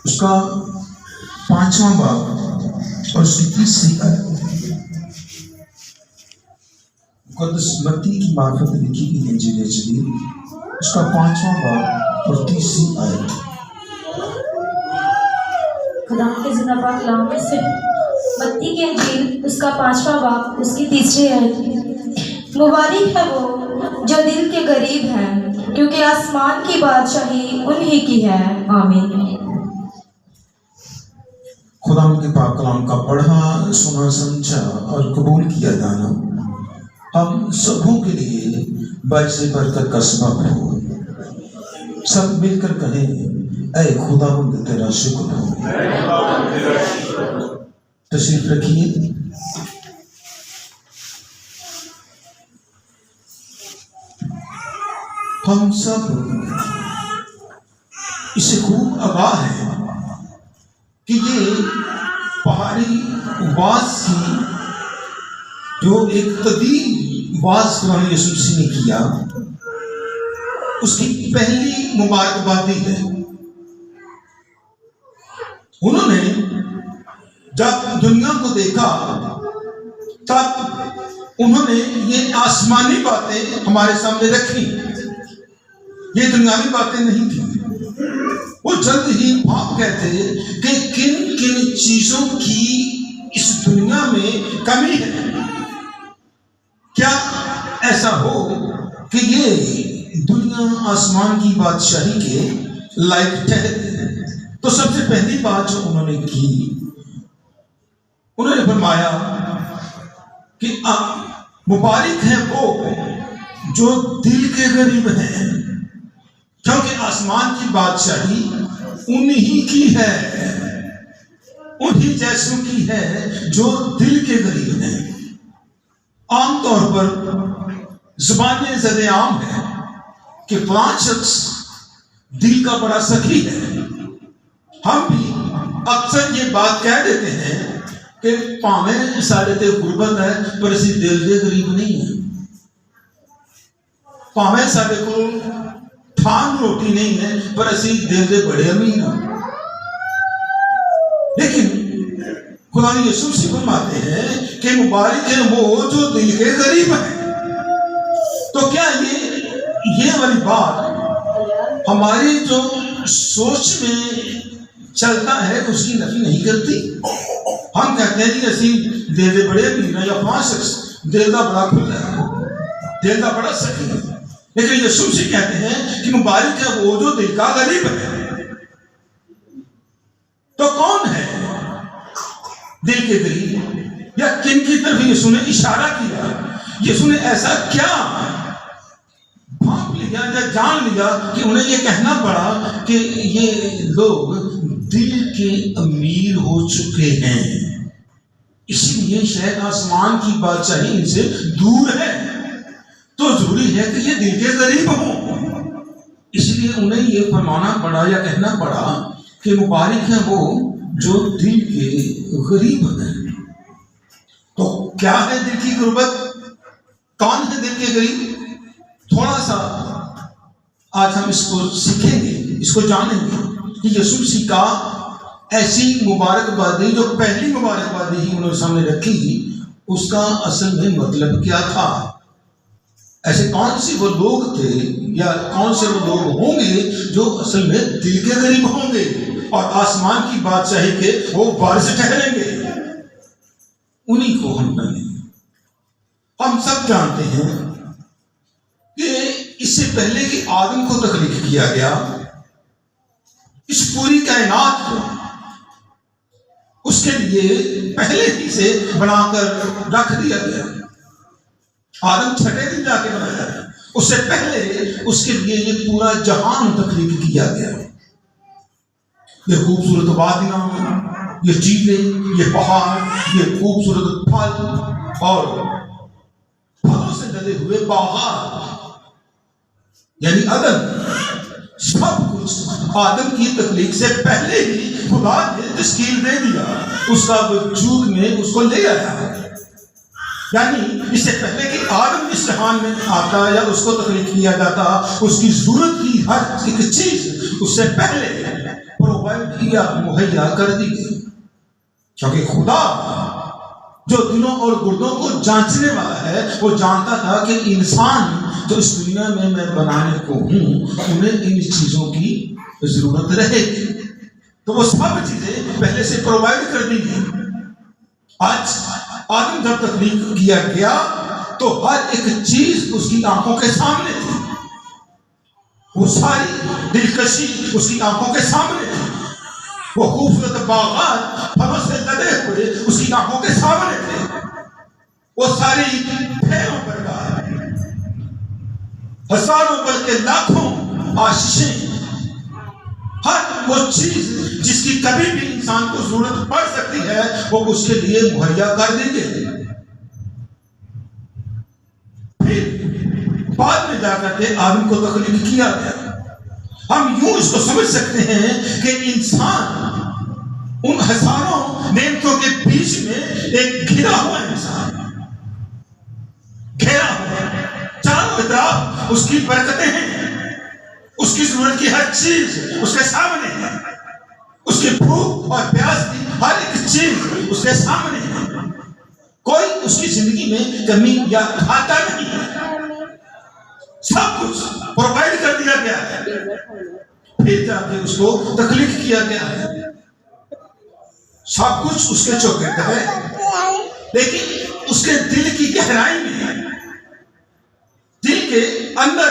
اس کا 5واں باب اور اس کی 30 آیت مقدس متی کی معرفت لکھی گئی انجیل جدید، اس کا 5واں باب اور 30 آیت۔ خدا کے زندہ پاک کلام میں سے متی کی انجیل اس کا 5واں باب اس کی 30 آیت۔ مبارک ہے وہ جو دل کے غریب ہیں، کیونکہ آسمان کی بادشاہی انہی کی ہے۔ آمین۔ خدا کے پاک کلام کا پڑھا، سنا، سمجھا اور قبول کیا جانا ہم سبوں کے لیے باعث برکت کا سبب ہو۔ سب مل کر کہیں اے خداوند تیرا شکر ہو۔ تشریف رکھیے۔ ہم سب اسے خوب آگاہ ہیں کہ یہ پہاڑی واز کی جو ایک قدیم واز قرآن یسوع مسیح نے کیا، اس کی پہلی مبارکبادی ہے۔ انہوں نے جب دنیا کو دیکھا تب انہوں نے یہ آسمانی باتیں ہمارے سامنے رکھی، یہ دنیاوی باتیں نہیں تھیں۔ وہ جلد ہی بھاپ گئے تھے کہ کن کن چیزوں کی اس دنیا میں کمی ہے۔ کیا ایسا ہو کہ یہ دنیا آسمان کی بادشاہی کے لائق ٹھہرے؟ تو سب سے پہلی بات جو انہوں نے کی، انہوں نے فرمایا کہ مبارک ہیں وہ جو دل کے غریب ہیں، کیونکہ آسمان کی بادشاہی انہی کی ہے، انہی جیسوں کی ہے جو دل کے غریب ہیں۔ عام طور پر زبان میں زد عام ہے کہ فلاں شخص دل کا بڑا سخی ہے۔ ہم بھی اکثر یہ بات کہہ دیتے ہیں کہ پاویں ساڈے تے غربت ہے پر اسی دل دے غریب نہیں ہیں، پاویں ساڈے کو تھان روٹی نہیں ہے پر اسی دل دے بڑے امیر ہیں۔ لیکن خدا یسوع مسیح فرماتے ہیں کہ مبارک ہیں وہ جو دل کے غریب ہیں۔ تو کیا یہ والی بات ہماری جو سوچ میں چلتا ہے اس کی نفی نہیں کرتی؟ ہم کہتے ہیں کہ اسی دل دے بڑے امیر ہیں، یا پانچ شخص دل کا بڑا کھلا ہے، دل کا بڑا سخی ہے، لیکن یسوع مسیح کہتے ہیں کہ مبارک ہے وہ جو دل کا غریب ہے۔ تو کون ہے دل کے غریب؟ یا کن کی طرف یسوع نے اشارہ کیا؟ یسوع نے ایسا کیا بھانپ لیا یا جان لیا کہ انہیں یہ کہنا پڑا کہ یہ لوگ دل کے امیر ہو چکے ہیں، اس لیے شاید آسمان کی بادشاہی ان سے دور ہے، تو ضروری ہے کہ یہ دل کے غریب ہوں۔ اس لیے انہیں یہ فرمانا پڑا یا کہنا پڑا کہ مبارک ہیں وہ جو دل کے غریب ہیں۔ تو کیا ہے دل کی غربت؟ کون ہے دل کے غریب؟ تھوڑا سا آج ہم اس کو سیکھیں گے، اس کو جانیں گے کہ یسوع مسیح کا ایسی مبارکبادی جو پہلی مبارکبادی ہی انہوں نے سامنے رکھی، اس کا اصل میں مطلب کیا تھا؟ ایسے کون سے وہ لوگ تھے یا کون سے وہ لوگ ہوں گے جو اصل میں دل کے غریب ہوں گے اور آسمان کی بادشاہی کے وہ وارث ٹھہریں گے؟ انہی کو ہم بنیں۔ ہم سب جانتے ہیں کہ اس سے پہلے کہ آدم کو تخلیق کیا گیا، اس پوری کائنات کو اس کے لیے پہلے ہی سے بنا کر رکھ دیا گیا۔ آدم چھٹے دن جا کے بنایا گیا، اس سے پہلے اس کے لیے یہ پورا جہان تخلیق کیا گیا۔ یہ خوبصورت وادیاں، یہ جھیلیں، یہ پہاڑ، یہ خوبصورت پھل اور پھلوں سے لدے ہوئے باغات، یعنی عدن، سب کچھ آدم کی تخلیق سے پہلے ہی خدا نے تشکیل دے دیا، اس کا وجود میں اس کو لے آیا۔ یعنی اس سے پہلے کہ آدم اس جہان میں آتا یا اس کو تخلیق کیا جاتا، اس کی ضرورت کی ہر ایک چیز اس سے پہلے پرووائڈ یا مہیا کر دی گئی، کیونکہ خدا جو دلوں اور گردوں کو جانچنے والا ہے وہ جانتا تھا کہ انسان جو اس دنیا میں بنانے کو ہوں انہیں ان چیزوں کی ضرورت رہے گی، تو وہ سب چیزیں پہلے سے پرووائڈ کر دی گئی۔ آج آدم جب تخلیق کیا گیا تو ہر ایک چیز اس کی آنکھوں کے سامنے تھی، وہ ساری دلکشی اس کی آنکھوں کے سامنے تھی، وہ خوبصورت باغات پھلوں سے لدے ہوئے اس کی آنکھوں کے سامنے تھے، وہ ساری پھیروں پر ہزاروں بلکہ لاکھوں آشیشیں، ہر وہ چیز جس کی کبھی بھی انسان کو ضرورت پڑ سکتی ہے وہ اس کے لیے مہیا کر دیں گے۔ پھر بعد میں جا کر کے آدم کو تخلیق کیا گیا۔ ہم یوں اس کو سمجھ سکتے ہیں کہ انسان ان ہزاروں نعمتوں کے بیچ میں ایک گھرا ہوا انسان، گھیرا ہوا، چاروں طرف اس کی برکتیں ہیں، اس کی ضرورت کی ہر چیز اس کے سامنے ہے، اس کی بھوک اور پیاس کی ہر ایک چیز اس کے سامنے ہے، کوئی اس کی زندگی میں کمی یا گھاٹا نہیں ہے، سب کچھ پرووائڈ کر دیا گیا ہے۔ پھر جا کے اس کو تخلیق کیا گیا ہے، سب کچھ اس کے چوکٹ ہے، لیکن اس کے دل کی گہرائی میں، دل کے اندر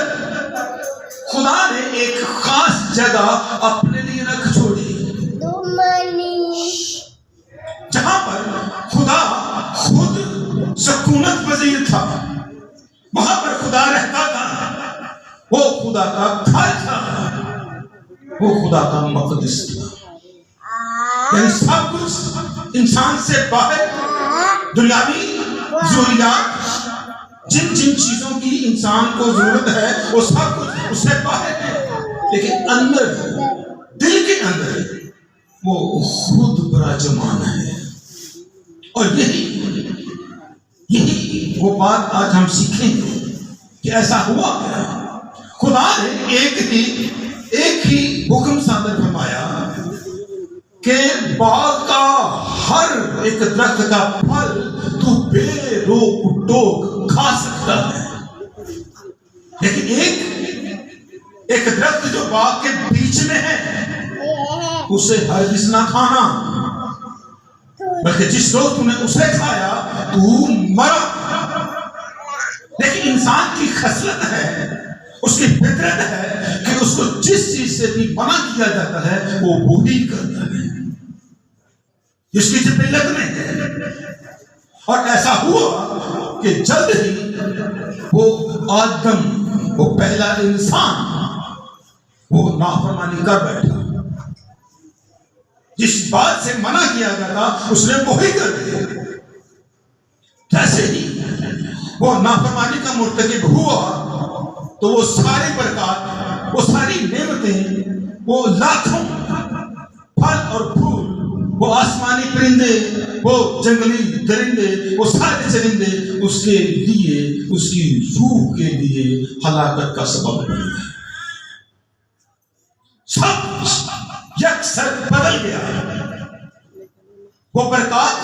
خدا نے ایک خاص جگہ اپنے لیے رکھ چھوڑی، جہاں پر خدا خود سکونت پذیر تھا، وہاں پر خدا رہتا تھا، وہ خدا کا گھر تھا، وہ خدا کا مقدس تھا۔ یعنی سب کچھ انسان سے باہر، دنیاوی ضروریات، جن چیزوں کی انسان کو ضرورت ہے وہ سب کچھ اس سے باہر ہے، لیکن اندر، دل کے اندر وہ خود براجمان ہے۔ اور یہی وہ بات آج ہم سیکھیں گے کہ ایسا ہوا کیا، خدا نے ایک ہی حکم صادر فرمایا کہ باغ کا ہر ایک درخت کا پھل تو بے روک ٹوک کھا سکتا ہے، لیکن ایک درخت جو باغ کے بیچ میں ہے اسے ہرگز نہ کھانا، بلکہ جس روز تم نے اسے کھایا تو مرا۔ لیکن انسان کی خصلت ہے، اس کی فطرت ہے کہ اس کو جس چیز سے بھی منع کیا جاتا ہے وہ وہی کرتا ہے، جس کی جبلت میں ہے۔ اور ایسا ہوا کہ جلد ہی وہ آدم، وہ پہلا انسان، وہ نافرمانی کر بیٹھا، جس بات سے منع کیا گیا تھا اس نے وہی کر دیا۔ جیسے ہی وہ نافرمانی کا مرتکب ہوا تو وہ ساری برکات، وہ ساری نعمتیں، وہ لاکھوں پھل اور پھول، وہ آسمانی پرندے، وہ جنگلی درندے، وہ سارے چرندے اس کے لیے، اس کی روح کے لیے ہلاکت کا سبب بن گئے۔ سب کچھ یکسر بدل گیا، وہ برکات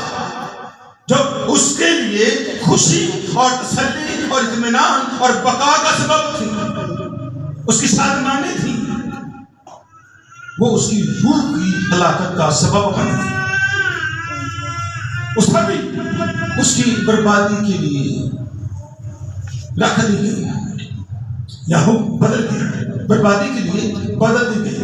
جو اس کے لیے خوشی اور تسلی اور اطمینان اور بقا کا سبب تھی، اس کی شادمانی تھی، وہ اس کی روح کی ہلاکت کا سبب بن گئی۔ اس پر بھی اس کی بربادی کے لیے رکھ دی گئی، یا وہ بدل گئی، بربادی کے لیے بدل دی گئی۔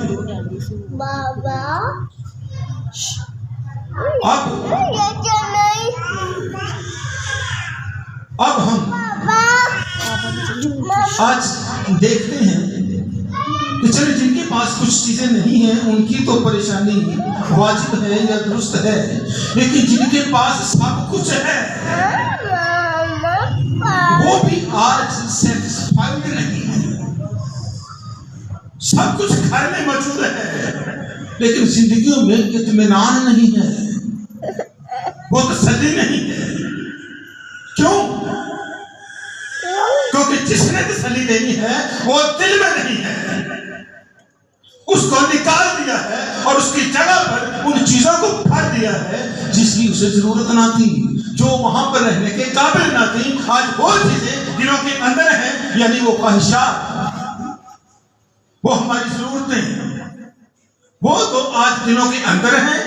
اب ہم آج دیکھتے ہیں کہ چلے جن کے پاس کچھ چیزیں نہیں ہیں ان کی تو پریشانی واجب ہے یا درست ہے، لیکن جن کے پاس سب کچھ ہے وہ بھی آج سیٹسفائیڈ نہیں ہے۔ سب کچھ گھر میں موجود ہے لیکن زندگیوں میں اطمینان نہیں ہے، وہ تسلی نہیں ہے۔ کیوں؟ کیونکہ جس نے تسلی دینی ہے وہ دل میں نہیں ہے، اس کو نکال دیا ہے اور اس اس کی جگہ پر ان چیزوں کو بھر دیا ہے جس کی اسے ضرورت نہ تھی، جو وہاں پر رہنے کے قابل نہ تھی، آج وہ چیزیں دلوں کے اندر ہیں، یعنی وہ خواہشات، وہ ہماری ضرورتیں، وہ تو آج دلوں کے اندر ہیں،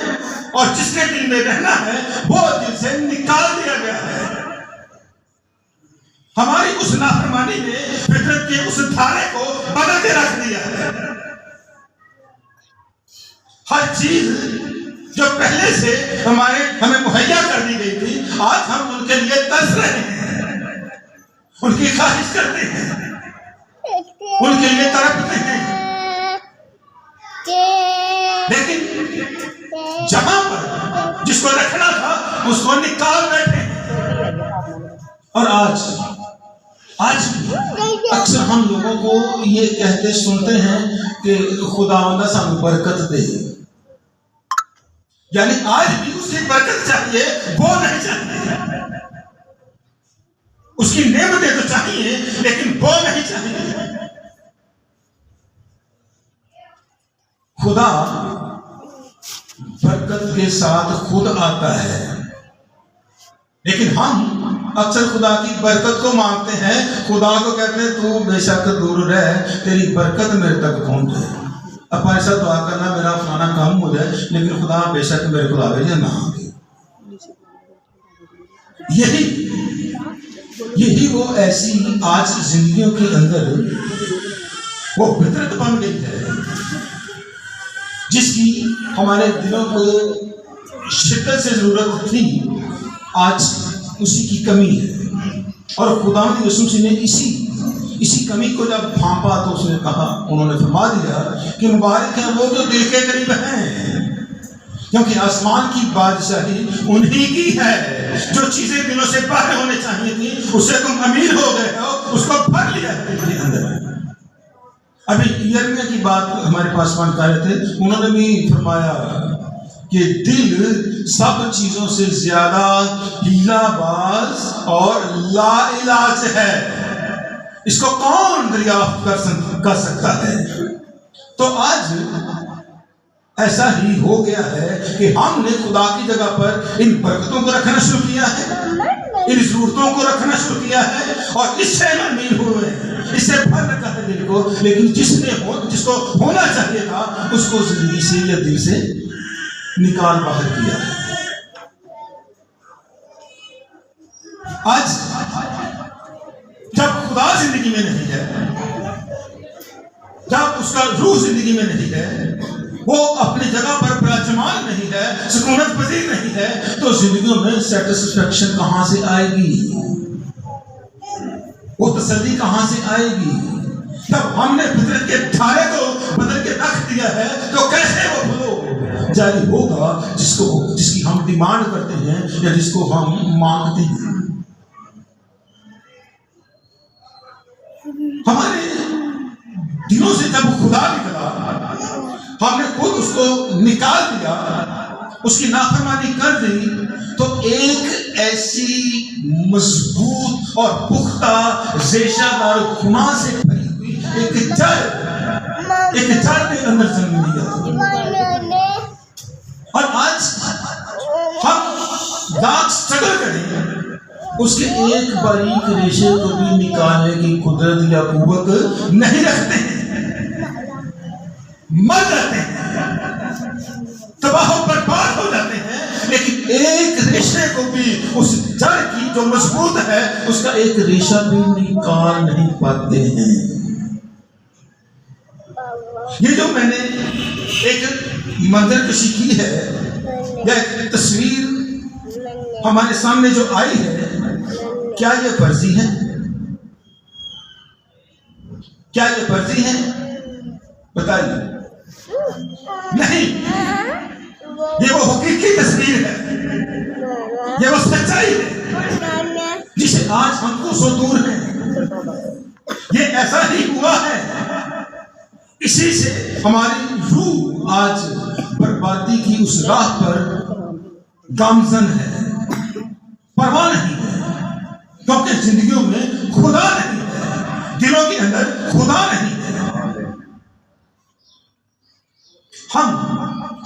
اور جس کے دل میں رہنا ہے وہ دل سے نکال دیا گیا ہے۔ ہماری اس نافرمانی نے فطرت کے اس دھارے کو بدل کے رکھ دیا ہے۔ ہر چیز جو پہلے سے ہمیں مہیا کر دی گئی تھی، آج ہم ان کے لیے ترس رہے ہیں، ان کی خواہش کرتے ہیں، ان کے لیے تڑپتے ہیں، لیکن جہاں پر جس کو رکھنا تھا اس کو نکال بیٹھے ہیں۔ اور آج اکثر ہم لوگوں کو یہ کہتے سنتے ہیں کہ خداوند سانو برکت دے، یعنی آج بھی اس کی برکت چاہیے، وہ نہیں چاہیے، اس کی نعمتیں تو چاہیے لیکن وہ نہیں چاہیے۔ خدا برکت کے ساتھ خود آتا ہے، لیکن ہم اکثر خدا کی برکت کو مانگتے ہیں، خدا کو کہتے ہیں تو بے شک دور رہ، تیری برکت میرے تک پہنچ جائے۔ اب ایسا دعا کرنا میرا فلانا کام ہو جائے، لیکن خدا بے شک میرے کو آوے یا نہ آوے۔ یہی وہ ایسی آج زندگیوں کے اندر وہ فطرت بن گئی ہے جس کی ہمارے دلوں کو شدت سے ضرورت تھی، آج اسی کی کمی ہے۔ اور خداوند یسوع نے اسی کمی کو جب بھانپا تو اس نے کہا، انہوں نے فرما دیا کہ مبارک ہیں وہ جو دل کے قریب ہیں، کیونکہ آسمان کی بادشاہی انہی کی ہے۔ جو چیزیں دلوں سے باہر ہونے چاہیے تھی اس سے تم امیر ہو گئے ہو، اس کو بھر لیا ہے دل کے اندر۔ ابھی یرمیہ کی بات ہمارے پاس پڑھ رہے تھے، انہوں نے بھی فرمایا کہ دل سب چیزوں سے زیادہ ہیلا باز اور لا علاج ہے، اس کو کون دریافت کر سکتا ہے؟ تو آج ایسا ہی ہو گیا ہے کہ ہم نے خدا کی جگہ پر ان برکتوں کو رکھنا شروع کیا ہے، ان ضرورتوں کو رکھنا شروع کیا ہے، اور اس سے امیر ہوئے ہیں، اس سے بھر رکھا ہے دل کو، لیکن جس کو ہونا چاہیے تھا اس کو زندگی سے یا دل سے نکال باہر کیا ہے۔ آج جب خدا زندگی میں نہیں ہے، جب اس کا روح زندگی میں نہیں ہے، وہ اپنی جگہ پر براجمان نہیں ہے، سکونت پذیر نہیں ہے، تو زندگیوں میں سیٹسفیکشن کہاں سے آئے گی؟ وہ تسلی کہاں سے آئے گی؟ جب ہم نے فطرت کے دھارے کو بدل کے رکھ دیا ہے تو کیسے وہ فلو جاری ہوگا جس کی ہم ڈیمانڈ کرتے ہیں یا جس کو ہم مانگتے ہیں؟ ہمارے دلوں سے جب خدا نکلا، ہم نے خود اس کو نکال دیا، اس کی نافرمانی کر دی، تو ایک ایسی مضبوط اور پختہ ریشہ دار گناہ سے بھری ہوئی ایک جڑ کے اندر جنم لیا۔ اور آج ہم لاکھ اسٹرگل کریں، اس کے ایک باریک ریشے کو بھی نکالنے کی قدرت یا قوت نہیں رکھتے ہیں، مر جاتے ہیں، تباہ و برباد ہو جاتے ہیں، لیکن ایک ریشے کو بھی اس جڑ کی جو مضبوط ہے اس کا ایک ریشہ بھی نکال نہیں پاتے ہیں۔ یہ جو میں نے ایک منظر کشی کی ہے یا ایک تصویر ہمارے سامنے جو آئی ہے، کیا یہ فرضی ہے؟ کیا یہ فرضی ہے؟ بتائیے۔ نہیں، یہ وہ حقیقی تصویر ہے، یہ وہ سچائی ہے جسے آج ہم کو سو دور ہیں۔ یہ ایسا ہی ہوا ہے، اسی سے ہماری روح آج بربادی کی اس راہ پر گامزن ہے، پرواہ نہیں ہے، کیونکہ زندگیوں میں خدا نہیں ہے، دلوں کے اندر خدا نہیں ہے۔ ہم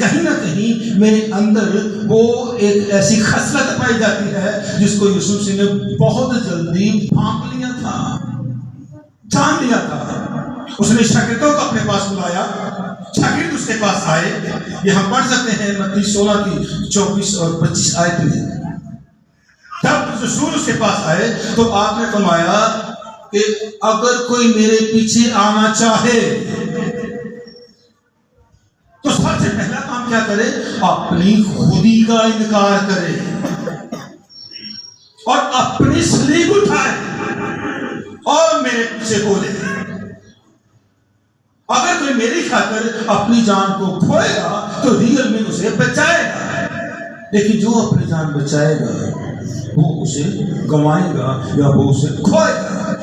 کہیں نہ کہیں میرے اندر وہ ایک ایسی خصلت پائی جاتی ہے جس کو یسوع مسیح نے بہت جلدی بھانپ لیا تھا، جان لیا تھا۔ اس نے شاگردوں کو اپنے پاس بلایا، شاگرد اس کے پاس آئے۔ یہ ہم پڑھ سکتے ہیں متی 16 کی 24 اور 25 آیت میں۔ جب رسول اس کے پاس آئے تو آپ نے فرمایا کہ اگر کوئی میرے پیچھے آنا چاہے تو سب سے پہلا کام کیا کرے؟ اپنی خودی کا انکار کرے اور اپنی صلیب اٹھائے اور میرے پیچھے بولے۔ اگر کوئی میری خاطر اپنی جان کو کھوئے گا تو ریئل میں اسے بچائے گا، لیکن جو اپنی جان بچائے گا وہ اسے گنوائے گا یا وہ اسے کھوئے گا۔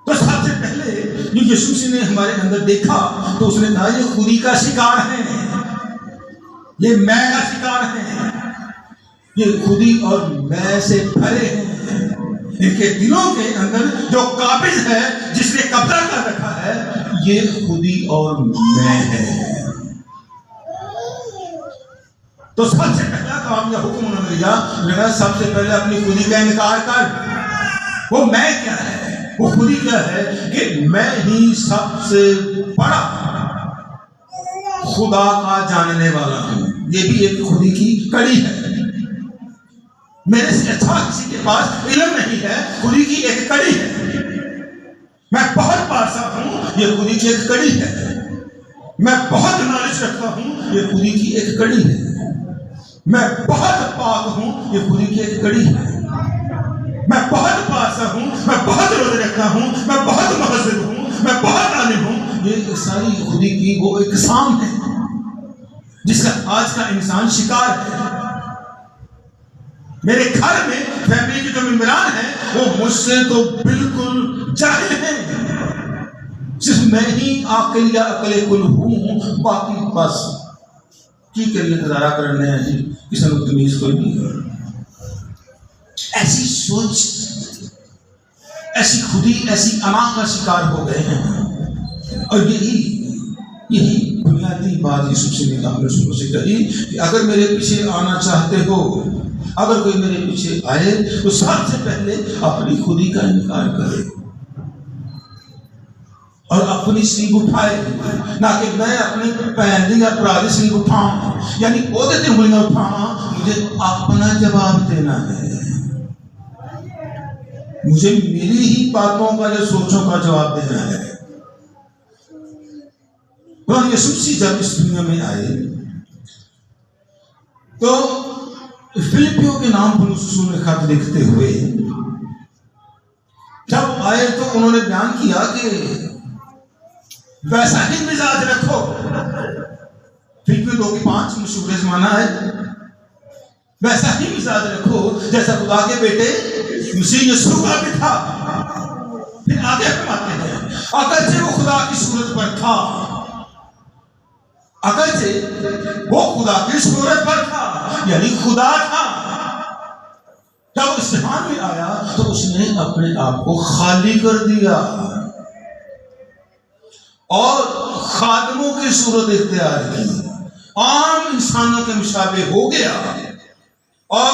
تو سب سے پہلے جو یسوع مسیح نے ہمارے اندر دیکھا تو اس نے کہا یہ خودی کا شکار ہے، یہ میں کا شکار ہے، یہ خودی اور میں سے بھرے ہیں۔ ان کے دلوں کے اندر جو قابض ہے، جس نے قبضہ کر رکھا ہے، یہ خودی اور میں ہے۔ تو سب سے پہلا کام یا حکم انہوں نے دیا، لگا سب سے پہلے اپنی خودی کا انکار کر۔ وہ میں کیا ہے؟ وہ خودی کیا ہے کہ میں ہی سب سے بڑا خدا کا جاننے والا ہوں۔ یہ بھی ایک خودی کی کڑی ہے۔ میرے سے اچھا کسی کے پاس علم نہیں ہے، خودی کی ایک کڑی ہے۔ میں بہت پارسا ہوں، یہ خودی کی ایک کڑی ہے۔ میں بہت نالج رکھتا ہوں، یہ خودی کی ایک کڑی ہے۔ میں بہت پاک ہوں، یہ خودی کی ایک کڑی ہے۔ میں بہت پارسا ہوں، میں بہت روزے رکھتا ہوں، میں بہت مہذب ہوں، میں بہت عالم ہوں، یہ ساری خودی کی وہ ایک اقسام ہے جس کا آج کا انسان شکار ہے۔ میرے گھر میں فیملی کے جو ممبران ہیں وہ مجھ سے تو بالکل جاہل ہیں، صرف میں ہی عاقل یا عقل کل ہوں، باقی بس کی کریے گزارا کرنے ہیں جی، کسی نے تمیز کوئی نہیں ہے۔ ایسی سوچ، ایسی خودی، ایسی انا کا شکار ہو گئے ہیں۔ اور یہی بنیادی بات یسوع مسیح نے اپنے رسولوں سے کہی کہ اگر میرے پیچھے آنا چاہتے ہو، اگر کوئی میرے پیچھے آئے تو سب سے پہلے اپنی خودی کا انکار کرے اور اپنی صلیب اٹھائے، نہ کہ میں اپنے پہنی یا پرادی صلیب اٹھاؤں، یعنی عہدے سے انگلیاں اٹھانا، مجھے اپنا جواب دینا ہے، مجھے میری ہی باتوں کا یا سوچوں کا جواب دینا ہے۔ قرآن یسوع مسیح جب اس دنیا میں آئے تو فلپیوں کے نام پر رسول نے خط لکھتے ہوئے جب آئے تو انہوں نے بیان کیا کہ ویسا ہی مزاج رکھو۔ فلپیوں 2:5 مشہور زمانہ ہے، ویسا ہی مزاج رکھو جیسا خدا کے بیٹے مسیح یسوع کا بھی تھا۔ پھر آگے فرماتے ہیں اگرچہ وہ خدا کی صورت پر تھا، اگرچہ وہ خدا کی صورت پر تھا، یعنی خدا تھا، جب اس جہان میں آیا تو اس نے اپنے آپ کو خالی کر دیا اور خادموں کی صورت اختیار کی، عام انسانوں کے مشابہ ہو گیا، اور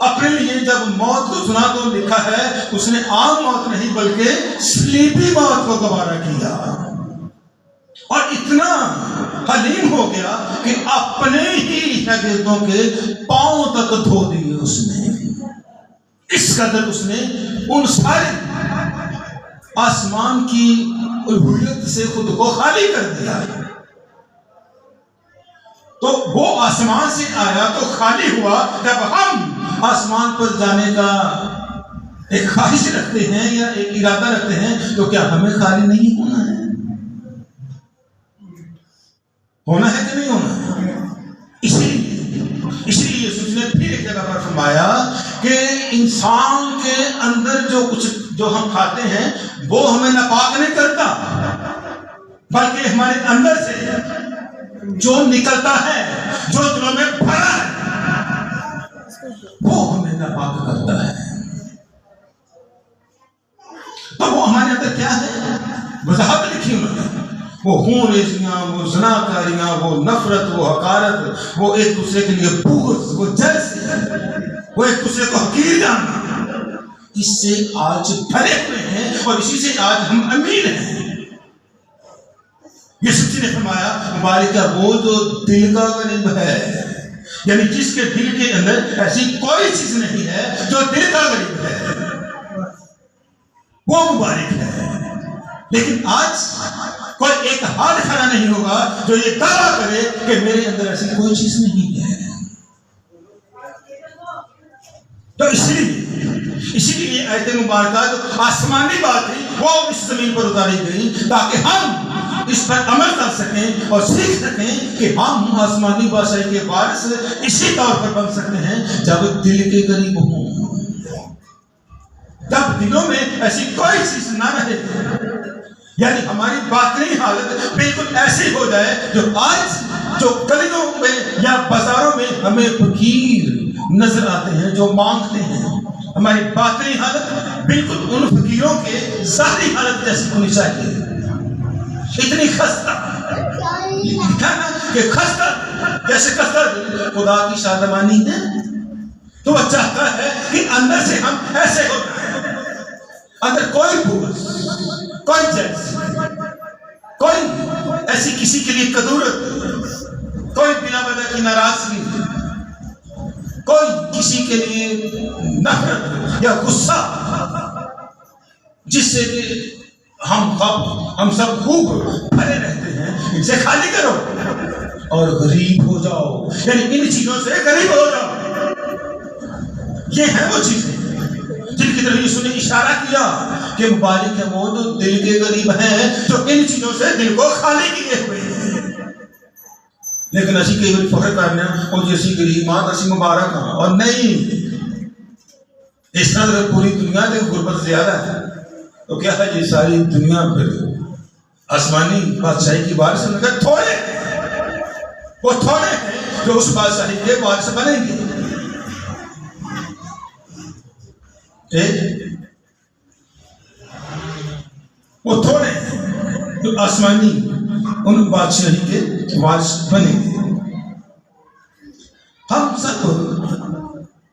اپنے لیے جب موت کو سنا تو لکھا ہے اس نے عام موت نہیں بلکہ صلیبی موت کو گوارا کیا، اور اتنا حلیم ہو گیا کہ اپنے ہی شاگردوں کے پاؤں تک دھو دیے اس نے۔ اس قدر اس نے ان سارے آسمان کی الوہیت سے خود کو خالی کر دیا۔ تو وہ آسمان سے آیا تو خالی ہوا، جب ہم آسمان پر جانے کا ایک خواہش رکھتے ہیں یا ایک ارادہ رکھتے ہیں تو کیا ہمیں خالی نہیں ہونا ہے؟ ہونا ہے کہ نہیں ہونا ہے؟ اسی لیے یسوع نے پھر ایک جگہ پر فرمایا کہ انسان کے اندر جو ہم کھاتے ہیں وہ ہمیں ناپاک نہیں کرتا، بلکہ ہمارے اندر سے جو نکلتا ہے، جو دلوں میں بھرا ہے، وہ ہمیں ناپاک کرتا ہے۔ تو وہ ہمارے اندر کیا ہے؟ وضاحت لکھی انہوں نے، وہ خونریزیاں، وہ زناکاریاں، وہ نفرت، وہ حقارت، وہ ایک دوسرے کے لیے بغض، وہ جلسی، وہ ایک دوسرے کو حقیر جاننا، اس سے آج بھرے ہوئے ہیں اور اسی سے آج ہم امیر ہیں۔ یسوع نے فرمایا مبارک ہے وہ جو دل کا غریب ہے، یعنی جس کے دل کے اندر ایسی کوئی چیز نہیں ہے جو دل کا غریب ہے، وہ مبارک ہے۔ لیکن آج کوئی ایک ہاتھ کھڑا نہیں ہوگا جو یہ دعویٰ کرے کہ میرے اندر ایسی کوئی چیز نہیں ہے۔ تو اسی لیے آیت مبارکہ جو آسمانی بات ہے وہ اس زمین پر اتاری گئی تاکہ ہم اس پر عمل کر سکیں اور سیکھ سکیں کہ ہم آسمانی بادشاہی کے وارث اسی طور پر بن سکتے ہیں جب دل کے قریب ہوں، جب دلوں میں ایسی کوئی چیز نہ رہے، یعنی ہماری باطنی حالت بالکل ایسی ہو جائے جو آج جو گلیوں میں یا بازاروں میں ہمیں فقیر نظر آتے ہیں، جو مانگتے ہیں، ہماری باطنی حالت بالکل ان فقیروں کے ظاہری حالت جیسی ہونی چاہیے۔ اتنی خستہ لکھا نا کہ خستہ جیسے خستہ خدا کی شادمانی ہے، تو وہ چاہتا ہے کہ اندر سے ہم ایسے ہو جائیں، اندر کوئی بغض، کوئی جلس، کوئی ایسی کسی کے لیے کدورت، کوئی بلا وجہ کی ناراضگی، کوئی کسی کے لیے نفرت یا غصہ، جس سے کہ ہم سب خوب بھرے رہتے ہیں، ان سے خالی کرو اور غریب ہو جاؤ، یعنی ان چیزوں سے غریب ہو جاؤ۔ یہ ہیں وہ چیزیں جن کی طرف یسوع نے اشارہ کیا کہ مبارک ہے وہ جو دل کے غریب ہیں، جو ان چیزوں سے دل کو خالی کیے ہوئے ہیں۔ لیکن اسی کئی بار فخر کرنا اور جیسی غریب ماں اسی مبارک ہاں، اور نہیں، اس طرح اگر پوری دنیا میں غربت زیادہ ہے تو کیا ہے یہ ساری دنیا پھر آسمانی بادشاہی کی وارث ہیں؟ مگر تھوڑے ہیں، وہ تھوڑے ہیں جو اس بادشاہی کے وارث بنیں گے۔ وہ تھوڑے ہیں جو آسمانی ان بادشاہی کے وارث بنیں گے۔ ہم سب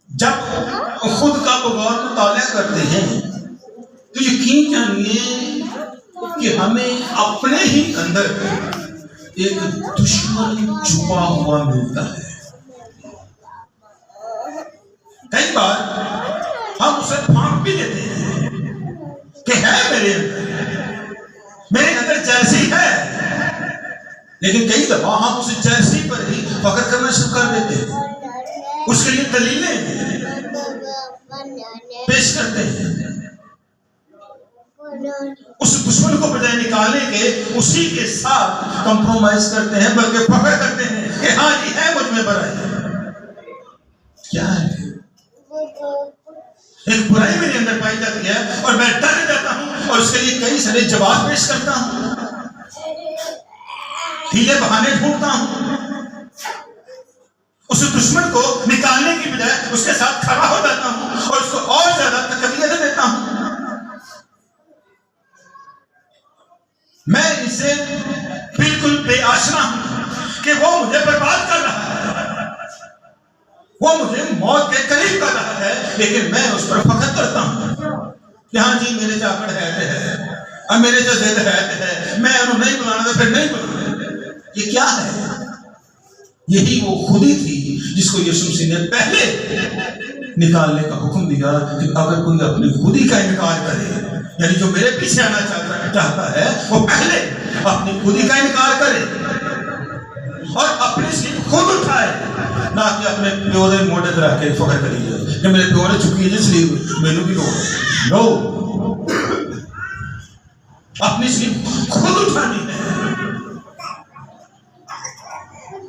جب خود کا بغور مطالعہ کرتے ہیں تو یقین جانیے کہ ہمیں اپنے ہی اندر ایک دشمن چھپا ہوا ملتا ہے۔ کئی بار ہم اسے پھانک بھی لیتے ہیں کہ ہے میرے اندر جیسی ہے، لیکن کئی دفعہ ہم اس جیسی پر ہی فخر کرنا شروع کر دیتے ہیں، اس کے لیے دلیلیں پیش کرتے ہیں، اس دشمن کو بجائے نکالنے کے اسی کے ساتھ کمپرومائز کرتے ہیں، بلکہ فخر کرتے ہیں کہ ہاں جی ہے مجھ میں برائی۔ کیا ہے؟ ایک برائی میرے اندر پائی جاتی ہے اور میں ڈر جاتا ہوں اور اس کے لیے کئی سارے جواب پیش کرتا ہوں، ڈھیلے بہانے ڈھونڈتا ہوں، اس دشمن کو نکالنے کی بجائے اس کے ساتھ کھڑا ہو جاتا ہوں اور اس کو اور زیادہ تکلیف دیتا ہوں۔ میں اس سے بالکل بے آشنا ہوں کہ وہ مجھے برباد کر رہا ہے، وہ مجھے موت کے قریب کر رہا ہے، لیکن میں اس پر فخر کرتا ہوں کہ ہاں جی میرے جاکڑ ہے اور میرے جو زید ہے، میں انہوں نہیں بلانا تو پھر نہیں بلانا۔ یہ کیا ہے؟ یہی وہ خودی تھی جس کو یسوع مسیح نے پہلے نکالنے کا حکم دیا کہ اگر کوئی اپنی خودی کا انکار کرے، یعنی جو میرے پیچھے آنا چاہتا ہے وہ پہلے اپنی خودی کا انکار کرے اور اپنی سلیب خود اٹھائے، نہ کہ اپنے پیو دے موڈے تے رکھ کے فخر کری جائے کہ میرے پیو نے چکی جی سلیب مینوں بھی لو اپنی سلیب خود اٹھانی ہے۔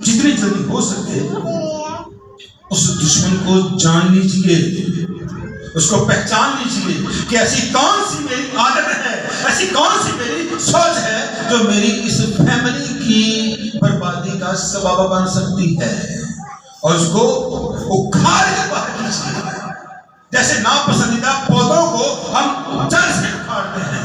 جتنی جلدی ہو سکے اس دشمن کو جان لیجیے، اس کو پہچان لیجیے کہ ایسی کون سی میری عادت ہے، ایسی کون سی میری سوچ ہے جو میری اس فیملی کی بربادی کا سبب بن سکتی ہے، اور اس کو اکھاڑ کے باہر کیجیے۔ جیسے ناپسندیدہ پودوں کو ہم جڑ سے اکھاڑتے ہیں،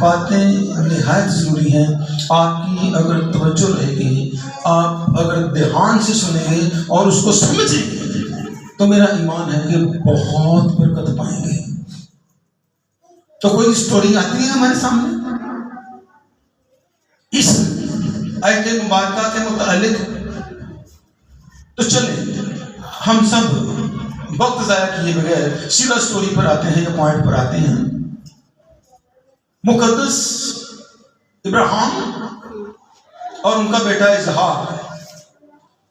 باتیں نہایت ضروری ہیں. آپ کی اگر توجہ رہے گی، آپ اگر دھیان سے سنیں گے اور اس کو سمجھیں گے تو میرا ایمان ہے کہ بہت برکت پائیں گے. تو کوئی اسٹوری آتی ہے ہمارے سامنے اس آیت مبارکہ کے متعلق. تو چلیں ہم سب وقت ضائع کیے بغیر سیدھا اسٹوری پر آتے ہیں یا پوائنٹ پر آتے ہیں. مقدس ابراہیم اور ان کا بیٹا اسحاق،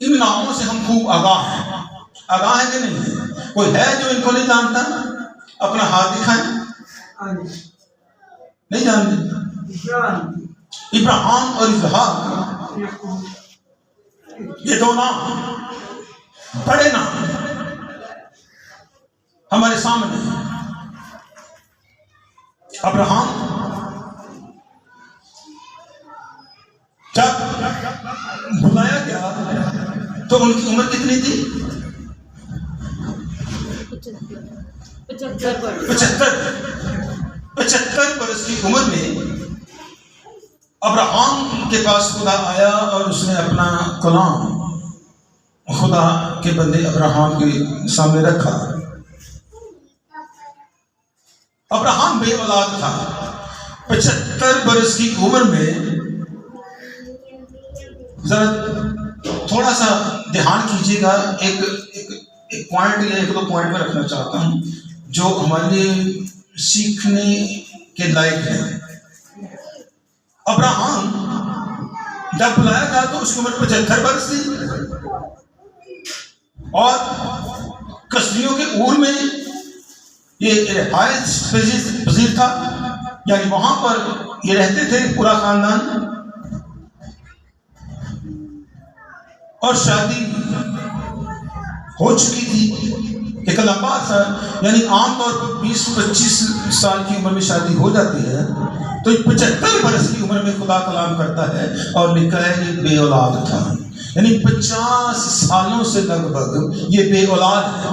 ان ناموں سے ہم خوب آگاہ ہیں. آگاہ ہے کہ نہیں ہے؟ کوئی ہے جو ان کو نہیں جانتا؟ اپنا ہاتھ دکھائیں. نہیں جانتے؟ ابراہیم اور اسحاق یہ دو نام بڑے نام ہمارے سامنے ہیں. ابراہیم جب بلایا گیا تو ان کی عمر کتنی تھی؟ 75 برس کی عمر میں ابراہیم کے پاس خدا آیا اور اس نے اپنا کلام خدا کے بندے ابراہیم کے سامنے رکھا. ابراہیم بے اولاد تھا. 75 برس کی عمر میں ذرا تھوڑا سا دھیان کیجیے گا. ایک پوائنٹ یا ایک دو پوائنٹ میں رکھنا چاہتا ہوں جو ہمارے لیے سیکھنے کے لائق ہے. ابراہیم جب بلایا گیا تو اس کی عمر 75 برس تھی اور کسدیوں کے اور میں یہ رہائش پذیر تھا، یعنی وہاں پر یہ رہتے تھے پورا خاندان. اور شادی ہو چکی تھی ایک لمبا عرصہ، یعنی عام طور پر 20-25 سال کی عمر میں شادی ہو جاتی ہے. تو 75 برس کی عمر میں خدا کلام کرتا ہے اور لکھا ہے یہ بے اولاد تھا. یعنی 50 سالوں سے لگ بھگ یہ بے اولاد ہے.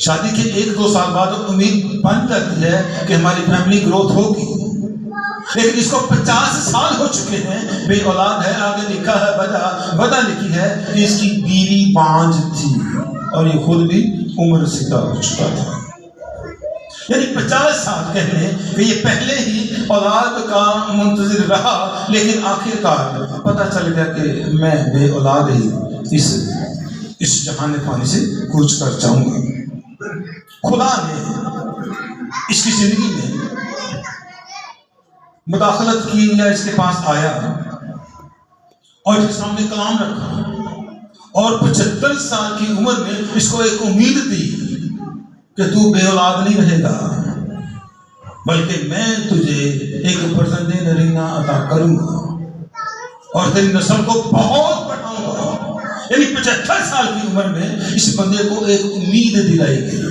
شادی کے 1-2 سال بعد امید بن جاتی ہے کہ ہماری فیملی گروتھ ہوگی، لیکن اس کو 50 سال ہو چکے ہیں، بے اولاد ہے. آگے لکھا ہے وجہ لکھی ہے کہ اس کی بیوی بانجھ تھی اور یہ خود بھی عمر رسیدہ ہو چکا تھا. یعنی 50 سال کہہ لیں کہ یہ پہلے ہی اولاد کا منتظر رہا، لیکن آخر کار پتہ چل گیا کہ میں بے اولاد ہی اس جہان پانی سے کوچ کر جاؤں گا. خدا نے اس کی زندگی میں مداخلت کی یا اس کے پاس آیا اور اس کے سامنے کلام رکھا اور 75 سال کی عمر میں اس کو ایک امید دی کہ تو بے اولاد نہیں رہے گا، بلکہ میں تجھے ایک فرزند نرینہ عطا کروں گا اور تیری نسل کو بہت بڑھاؤں گا. یعنی 75 سال کی عمر میں اس بندے کو ایک امید دلائی گئی.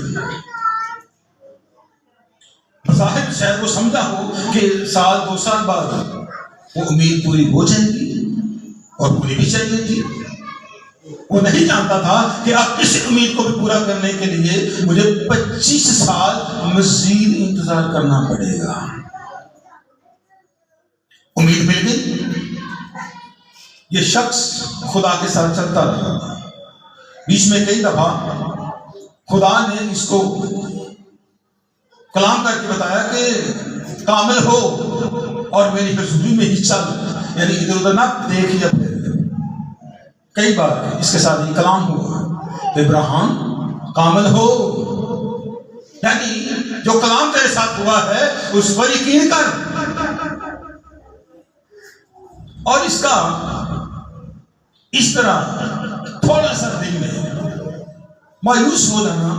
بظاہر شاید وہ سمجھا ہو کہ 1-2 سال بعد وہ امید پوری ہو جائے گی اور پوری بھی چاہیے تھی. وہ نہیں جانتا تھا کہ اب اس امید کو بھی پورا کرنے کے لیے مجھے 25 سال مزید انتظار کرنا پڑے گا. امید مل گئی. یہ شخص خدا کے ساتھ چلتا رہا. بیچ میں کئی دفعہ خدا نے اس کو کلام کر کے بتایا کہ کامل ہو اور میری حضوری میں ہی چل، یعنی ادھر ادھر نہ دیکھ یا پھر. کئی بار اس کے ساتھ یہ کلام ہوا، ابراہیم کامل ہو، یعنی جو کلام تیرے ساتھ ہوا ہے اس پر یقین کر. اور اس کا اس طرح تھوڑا سا دل میں مایوس ہو جانا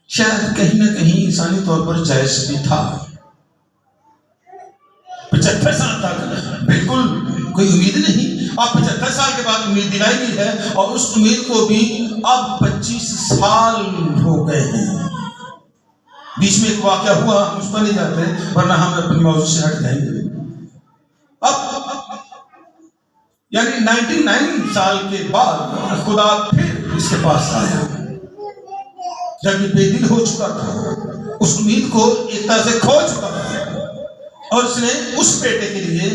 شاید کہیں نہ کہیں انسانی طور پر جائز بھی تھا. 75 سال تک بالکل کوئی امید نہیں. اب 75 سال کے بعد امید دلائی گئی ہے اور اس امید کو بھی اب 25 سال ہو گئے ہیں. بیچ میں ایک واقعہ ہوا، ہم اس پر نہیں جاتے ورنہ ہم اپنے موضوع سے ہٹ جائیں گے. اب یعنی 99 سال کے بعد خدا پھر اس کے پاس آیا جب یہ بے دل ہو چکا تھا. اس امید کو ایک طرح سے کھو چکا تھا، اور اس نے اس بیٹے کے لیے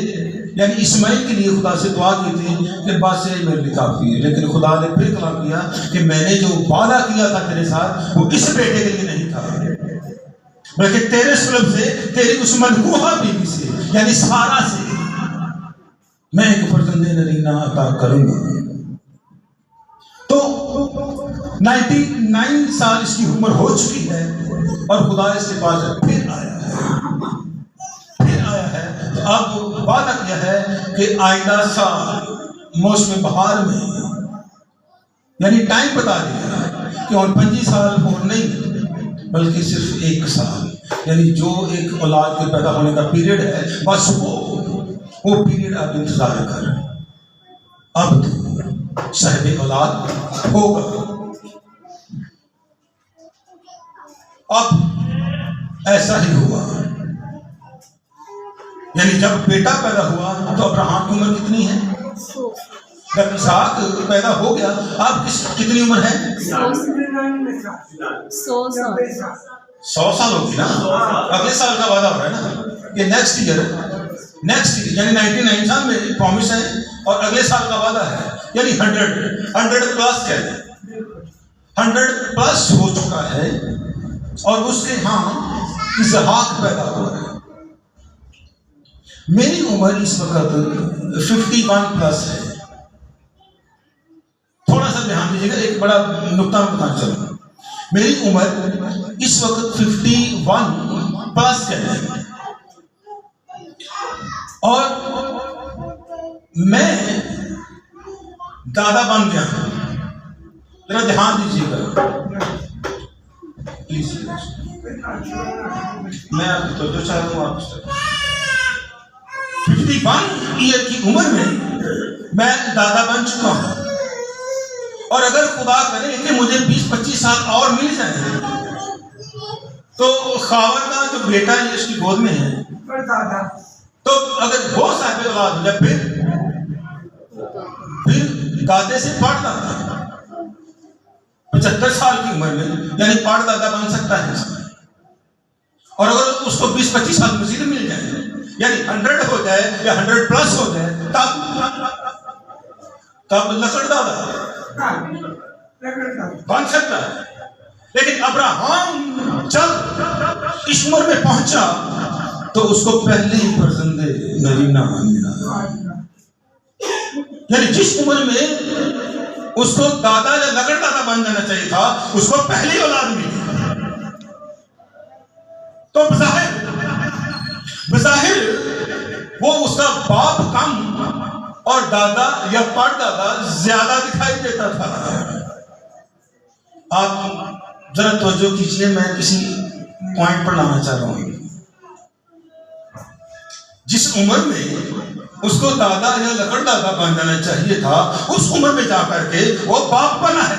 یعنی اسماعیل کے لیے خدا سے دعا کی تھی کہ بس یہ میرے لیے کافی ہے. لیکن خدا نے پھر کلام کیا کہ میں نے جو وعدہ کیا تھا تیرے ساتھ وہ اس بیٹے کے لیے نہیں تھا، بلکہ تیرے سلب سے، تیری اس منحوسہ بیوی سے یعنی سارا سے میں ایک فرزند نرینہ عطا کروں گا. تو 99 سال اس کی عمر ہو چکی ہے اور خدا اس کے پاس پھر آیا ہے. تو اب وعدہ کیا ہے کہ آئندہ سال موسم بہار میں، یعنی ٹائم بتا دیا کہ اور 25 سال اور نہیں بلکہ صرف 1 سال، یعنی جو ایک اولاد کے پیدا ہونے کا پیریڈ ہے بس وہ پیریڈ اب انتظار کر، اب تو صاحب اولاد ہوگا. اب ایسا ہی ہوا، یعنی جب بیٹا پیدا ہوا تو ابراہیم کی عمر کتنی ہے؟ جب اسحاق پیدا ہو گیا اب کتنی عمر ہے؟ 100 سال ہوگی نا. اگلے سال کا وعدہ ہو رہا ہے نا کہ نیکسٹ ایئر یعنی 99 سال میں پرومس ہے اور اگلے سال کا وعدہ ہے، یعنی 100 پلس کیا ہے، 100 پلس ہو چکا ہے. اور اس کے ہاں اسحاق پیدا ہوا ہے. میری عمر اس وقت 51 پلس ہے. تھوڑا سا دھیان دیجیے گا، ایک بڑا نقطہ میں بتانا چاہوں گا. میری عمر اس وقت 51 پلس ہے اور میں دادا بن گیا ہوں. ذرا دھیان دیجیے گا پلیز، میں آپ کی توجہ چاہتا ہوں. آپ 51 ایئر کی عمر میں دادا بن چکا ہوں، اور اگر خدا کرے کہ مجھے 20-25 سال اور مل جائیں تو خاوند کا جو بیٹا ہے اس کی گود میں ہے، تو اگر وہ صاحب اولاد ہو جائے پھر دادے سے پڑ دادا 75 سال کی عمر میں یعنی پڑ دادا بن سکتا ہے. اور اگر اس کو 20-25 سال مزید مل جائے یعنی 100 ہو جائے یا 100 پلس ہو جائے تب لکڑ دادا بن سکتا ہے. لیکن ابراہیم جب اس عمر میں پہنچا تو اس کو پہلی فرزند نرینہ ملا، یعنی جس عمر میں اس کو دادا یا لکڑ دادا بن جانا چاہیے تھا اس کو پہلی اولاد ملی. تو بظاہر وہ اس کا باپ کم اور دادا یا پڑ دادا زیادہ دکھائی دیتا تھا. آپ ذرا توجہ کیجیے، میں کسی پوائنٹ پر لانا چاہ رہا ہوں. جس عمر میں اس کو دادا یا لکڑ دادا بن جانا چاہیے تھا اس عمر میں جا کر کے وہ باپ بنا ہے.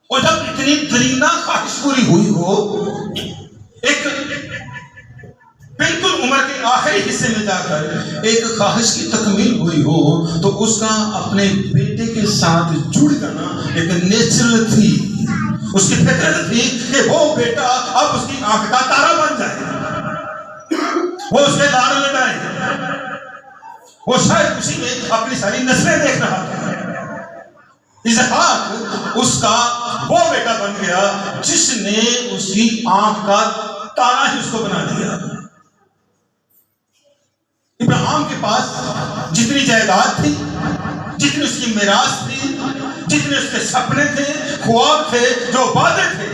اور جب اتنی درینا خواہش پوری ہوئی ہو، ایک بالکل عمر کے آخری حصے میں جا کر ایک خواہش کی تکمیل ہوئی ہو، تو اس کا اپنے بیٹے کے ساتھ جڑ جانا ایک نیچرل تھی. اس کی فطرت تھی کہ وہ بیٹا اب اس کی آنکھ کا تارا بن جائے، وہ اس کے لاڑ لٹائے. وہ شاید اسی میں اپنی ساری نسلیں دیکھ رہا تھا. اسحاق اس کا وہ بیٹا بن گیا جس نے اس کی آنکھ کا تارا ہی اس کو بنا دیا. ابراہیم کے پاس جتنی جائیداد تھی، جتنی اس کی میراث تھی، جتنے اس کے سپنے تھے، خواب تھے، جو وعدے تھے،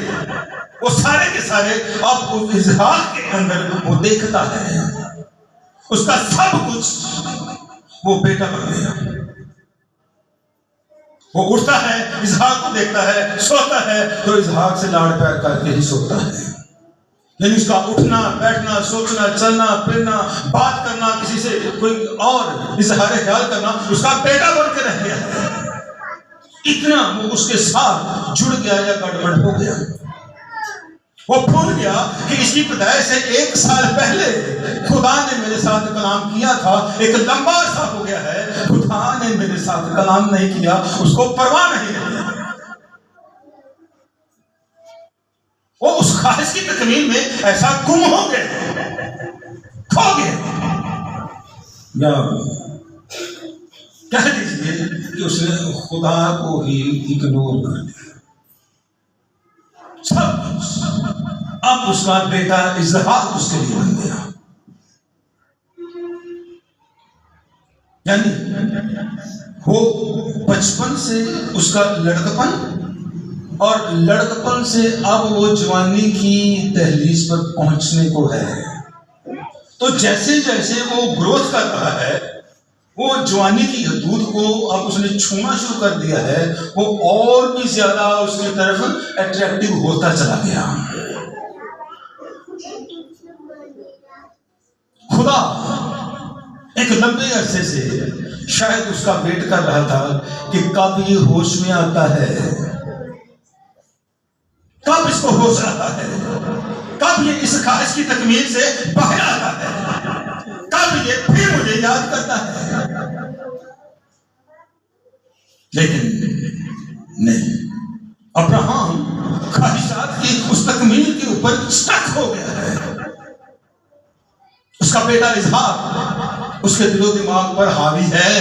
وہ سارے کے سارے اب اس اسحاق کے اندر وہ دیکھتا ہے. اس کا سب کچھ وہ بیٹا بن گیا. وہ اٹھتا ہے، اسحاق کو دیکھتا ہے، سوتا ہے تو اسحاق سے لاڑ پیار کر کے ہی سوتا ہے. یعنی اس کا اٹھنا بیٹھنا سوچنا چلنا پھرنا بات کرنا کسی سے کوئی اور اظہار خیال کرنا اس کا بیٹا بن کے رہ گیا ہے. اتنا وہ اس کے ساتھ جڑ گیا یا گڑبڑ ہو گیا. وہ بھول گیا کہ اس کی پیدائش سے 1 سال پہلے خدا نے میرے ساتھ کلام کیا تھا. ایک لمبا عرصہ ہو گیا ہے خدا نے میرے ساتھ کلام نہیں کیا، اس کو پرواہ نہیں ہے. وہ خواہش کی تکمیل میں ایسا گم ہو گئے، کھو گئے، یا کہہ دیجیے کہ اس نے خدا کو ہی اگنور کر دیا سب کچھ۔ اب اس کا بیٹا اسحاق اس کے لیے بن گیا، یعنی وہ بچپن سے اس کا لڑکپن، اور لڑکپن سے اب وہ جوانی کی دہلیز پر پہنچنے کو ہے۔ تو جیسے جیسے وہ گروتھ کر رہا ہے، وہ جوانی کی حدود کو اب اس نے چھونا شروع کر دیا ہے، وہ اور بھی زیادہ اس کی طرف اٹریکٹیو ہوتا چلا گیا۔ خدا ایک لمبے عرصے سے شاید اس کا ویٹ کر رہا تھا کہ کب یہ ہوش میں آتا ہے، کب اس کو ہوش آتا ہے، کب یہ اس خواہش کی تکمیل سے باہر آتا ہے، کب یہ پھر مجھے یاد کرتا ہے۔ لیکن نہیں، ابراہیم خواہشات کی اس تکمیل کے اوپر سٹک ہو گیا ہے۔ اس کا بیٹا اسحاق اس کے دل و دماغ پر حاوی ہے،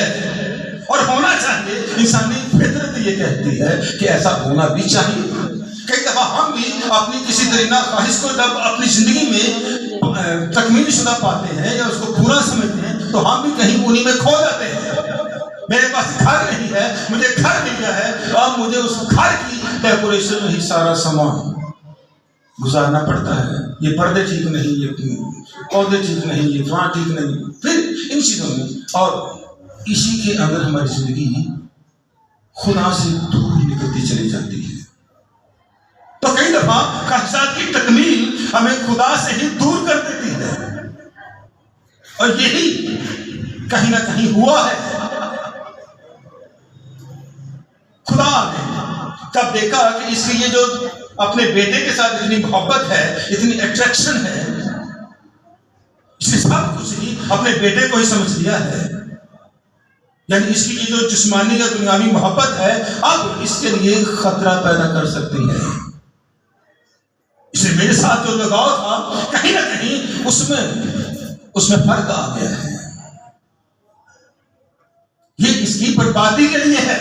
اور ہونا چاہیے۔ انسانی فطرت یہ کہتی ہے کہ ایسا ہونا بھی چاہیے۔ کئی دفعہ ہم بھی اپنی کسی درینہ خواہش کو جب اپنی زندگی میں تکمیل شدہ پاتے ہیں یا اس کو پورا سمجھتے ہیں تو ہم بھی کہیں انہی میں کھو جاتے ہیں۔ میرے پاس گھر نہیں ہے، مجھے گھر مل گیا ہے، اب مجھے اس گھر کی ڈیکوریشن میں ہی سارا سامان گزارنا پڑتا ہے۔ یہ پردے ٹھیک نہیں، یہ پودے ٹھیک نہیں، یہ فلاں ٹھیک نہیں، پھر ان چیزوں میں، اور اسی کے اندر ہماری زندگی خدا سے دور نکلتی چلی جاتی ہے۔ تو کئی دفعہ خواہشات کی تکمیل ہمیں خدا سے ہی دور کر دیتی ہے، اور یہی کہیں نہ کہیں ہوا ہے۔ خدا نے جب دیکھا کہ اس کی یہ جو اپنے بیٹے کے ساتھ اتنی محبت ہے، اتنی اٹریکشن ہے، اس نے سب کچھ ہی اپنے بیٹے کو ہی سمجھ لیا ہے، یعنی اس کی یہ جو جسمانی یا دنیاوی محبت ہے اب اس کے لیے خطرہ پیدا کر سکتی ہے۔ اسے میرے ساتھ جو لگاؤ تھا کہیں نہ کہیں اس میں فرق آ گیا ہے، یہ اس کی بربادی کے لیے ہے۔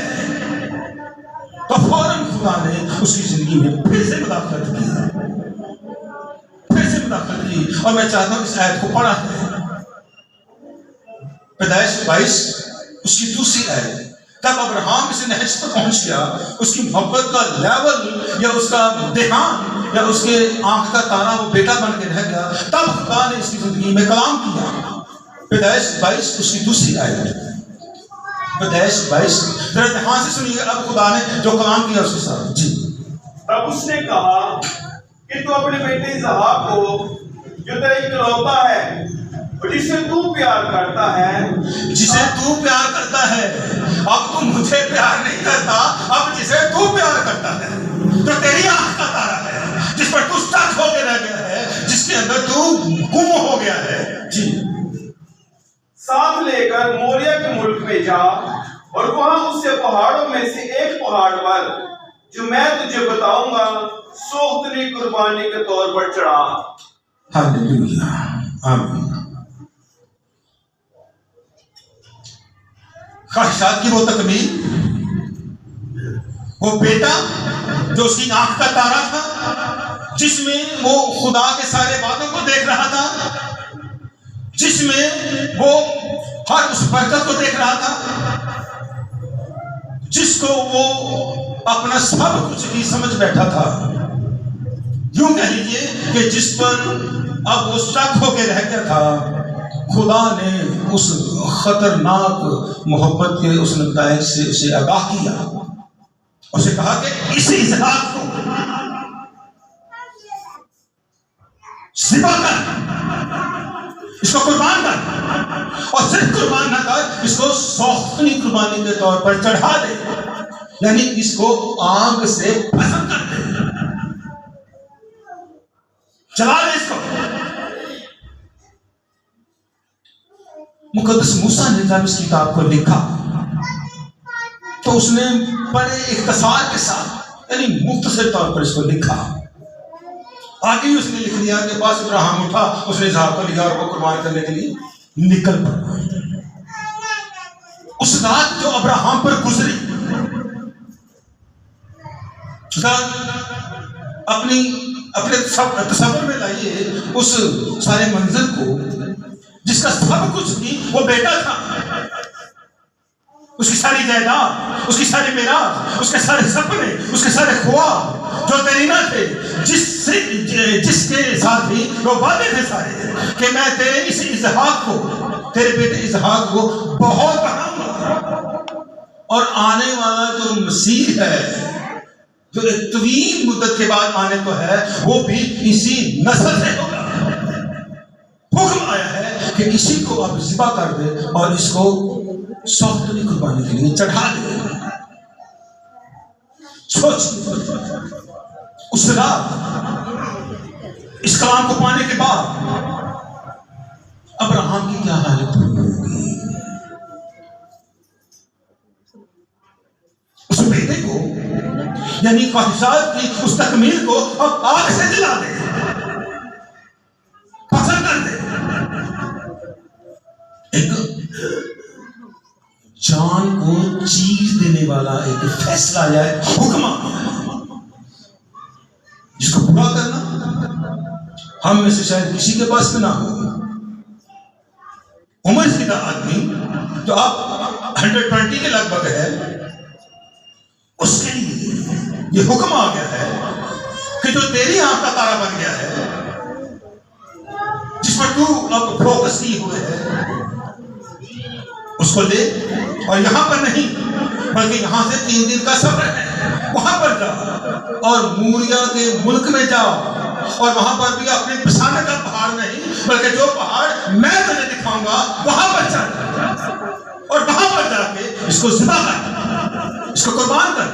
تو فوراً خدا نے اس کی زندگی میں پھر سے مداخلت کی، اور میں چاہتا ہوں اس آیت کو پڑھا ہے، پیدائش 22 اس کی دوسری آیت۔ تب ابراہیم اس نہج پر پہنچ گیا، اس کی محبت کا لیول یا اس کا دھیان یا اس کے آنکھ کا تارا وہ بیٹا بن کے رہ گیا۔ تب خدا نے اس کی زندگی میں کلام کیا۔ پیدائش 22 اس کی دوسری آیت، پیدائش 22 ذرا دھیان سے سنیے اب خدا نے جو کلام کیا اس کے ساتھ۔ جی، تب اس نے کہا کہ تو اپنے بیٹے اسحاق کو جو تیرا اکلوتا ہے اور جسے تو پیار کرتا ہے، اب تو مجھے پیار نہیں کرتا، اب جسے تو پیار کرتا ہے، جو تیری آنکھ کا تارا ہے، جس پر تو سٹک ہو کے رہ گیا ہے، جس کے اندر تو گم ہو گیا ہے۔ جی، ساتھ لے کر موریا کے ملک میں جا اور وہاں اس سے پہاڑوں میں سے ایک پہاڑ پر جو میں تجھے بتاؤں گا سوختنی قربانی کے طور پر چڑھا۔ ہاللیلویا، آمین۔ خواہشات کی وہ تکمیل، وہ بیٹا جو اس کی آنکھ کا تارا تھا، جس میں وہ خدا کے سارے وعدوں کو دیکھ رہا تھا، جس میں وہ ہر اس برکت کو دیکھ رہا تھا، جس کو وہ اپنا سب کچھ ہی سمجھ بیٹھا تھا، یوں کہہ لیجیے کہ جس پر اب وہ سٹک ہو کے رہ گیا تھا، خدا نے اس خطرناک محبت کے اس نتائج سے اسے آگاہ کیا، اسے کہا کہ اسی اسحاق کو ذبح کر، اس کو قربان کر، اور صرف قربان نہ کر، اس کو سوختنی قربانی کے طور پر چڑھا دے، یعنی اس کو آگ سے پسند کر دے، چلا دے اس کو۔ مقدس موسیٰ نے جب اس کتاب کو لکھا تو اس نے بڑے اختصار کے ساتھ یعنی مختصر طور پر اس کو لکھا، آگے ہی اس نے لکھ دیا کہ پاس ابراہیم اٹھا، اس نے اسحاق کو لیا اور وہ قربان کرنے کے لیے نکل پڑا۔ اس رات جو ابراہیم پر گزری، اپنے تصور میں لائیے اس سارے منظر کو جس کا سب کچھ تھی وہ بیٹا تھا، اس کی ساری جائیداد، اس کی ساری میراث، اس کے سارے سپنے، اس کے سارے خواب جو تیری نہ تھے، جس کے ساتھ ہی وہ وعدے تھے سارے کہ میں تیرے اس اسحاق کو، تیرے بیٹے اسحاق کو بہت بڑھاؤں گا، اور آنے والا جو مسیح ہے جو ایک طویل مدت کے بعد آنے کو ہے وہ بھی اسی نسل سے ہوگا۔ حکم آیا ہے کہ اسی کو اب ذبح کر دے اور اس کو سوختنی قربانی کے لیے چڑھا دے۔ سوچ اس رات اس کلام کو پانے کے بعد ابراہیم کی کیا حالت ہوگی؟ اس بیٹے کو یعنی خواہشات کی اس تکمیل کو اب آگ سے جلا دے، پسند کر دے۔ ایک جان کو چیز دینے والا ایک فیصلہ یا ایک حکم جس کو پورا کرنا ہم میں سے شاید کسی کے پاس میں نہ ہو۔ عمر سیدھا آدمی جو آپ 120 کے لگ بھگ ہے، اس کے لیے یہ حکم آ گیا ہے کہ جو تیری آنکھ کا تارا بن گیا ہے، جس پر تو اب فوکس کی ہوئے ہے، اس کو لے اور یہاں پر نہیں بلکہ یہاں سے 3 دن کا سفر ہے، وہاں پر جا اور موریا کے ملک میں جا، اور وہاں پر بھی اپنے پسانے کا پہاڑ نہیں بلکہ جو پہاڑ میں تجھے دکھاؤں گا وہاں پر چل، اور وہاں پر جا کے اس کو ذبح کر، اس کو قربان کر،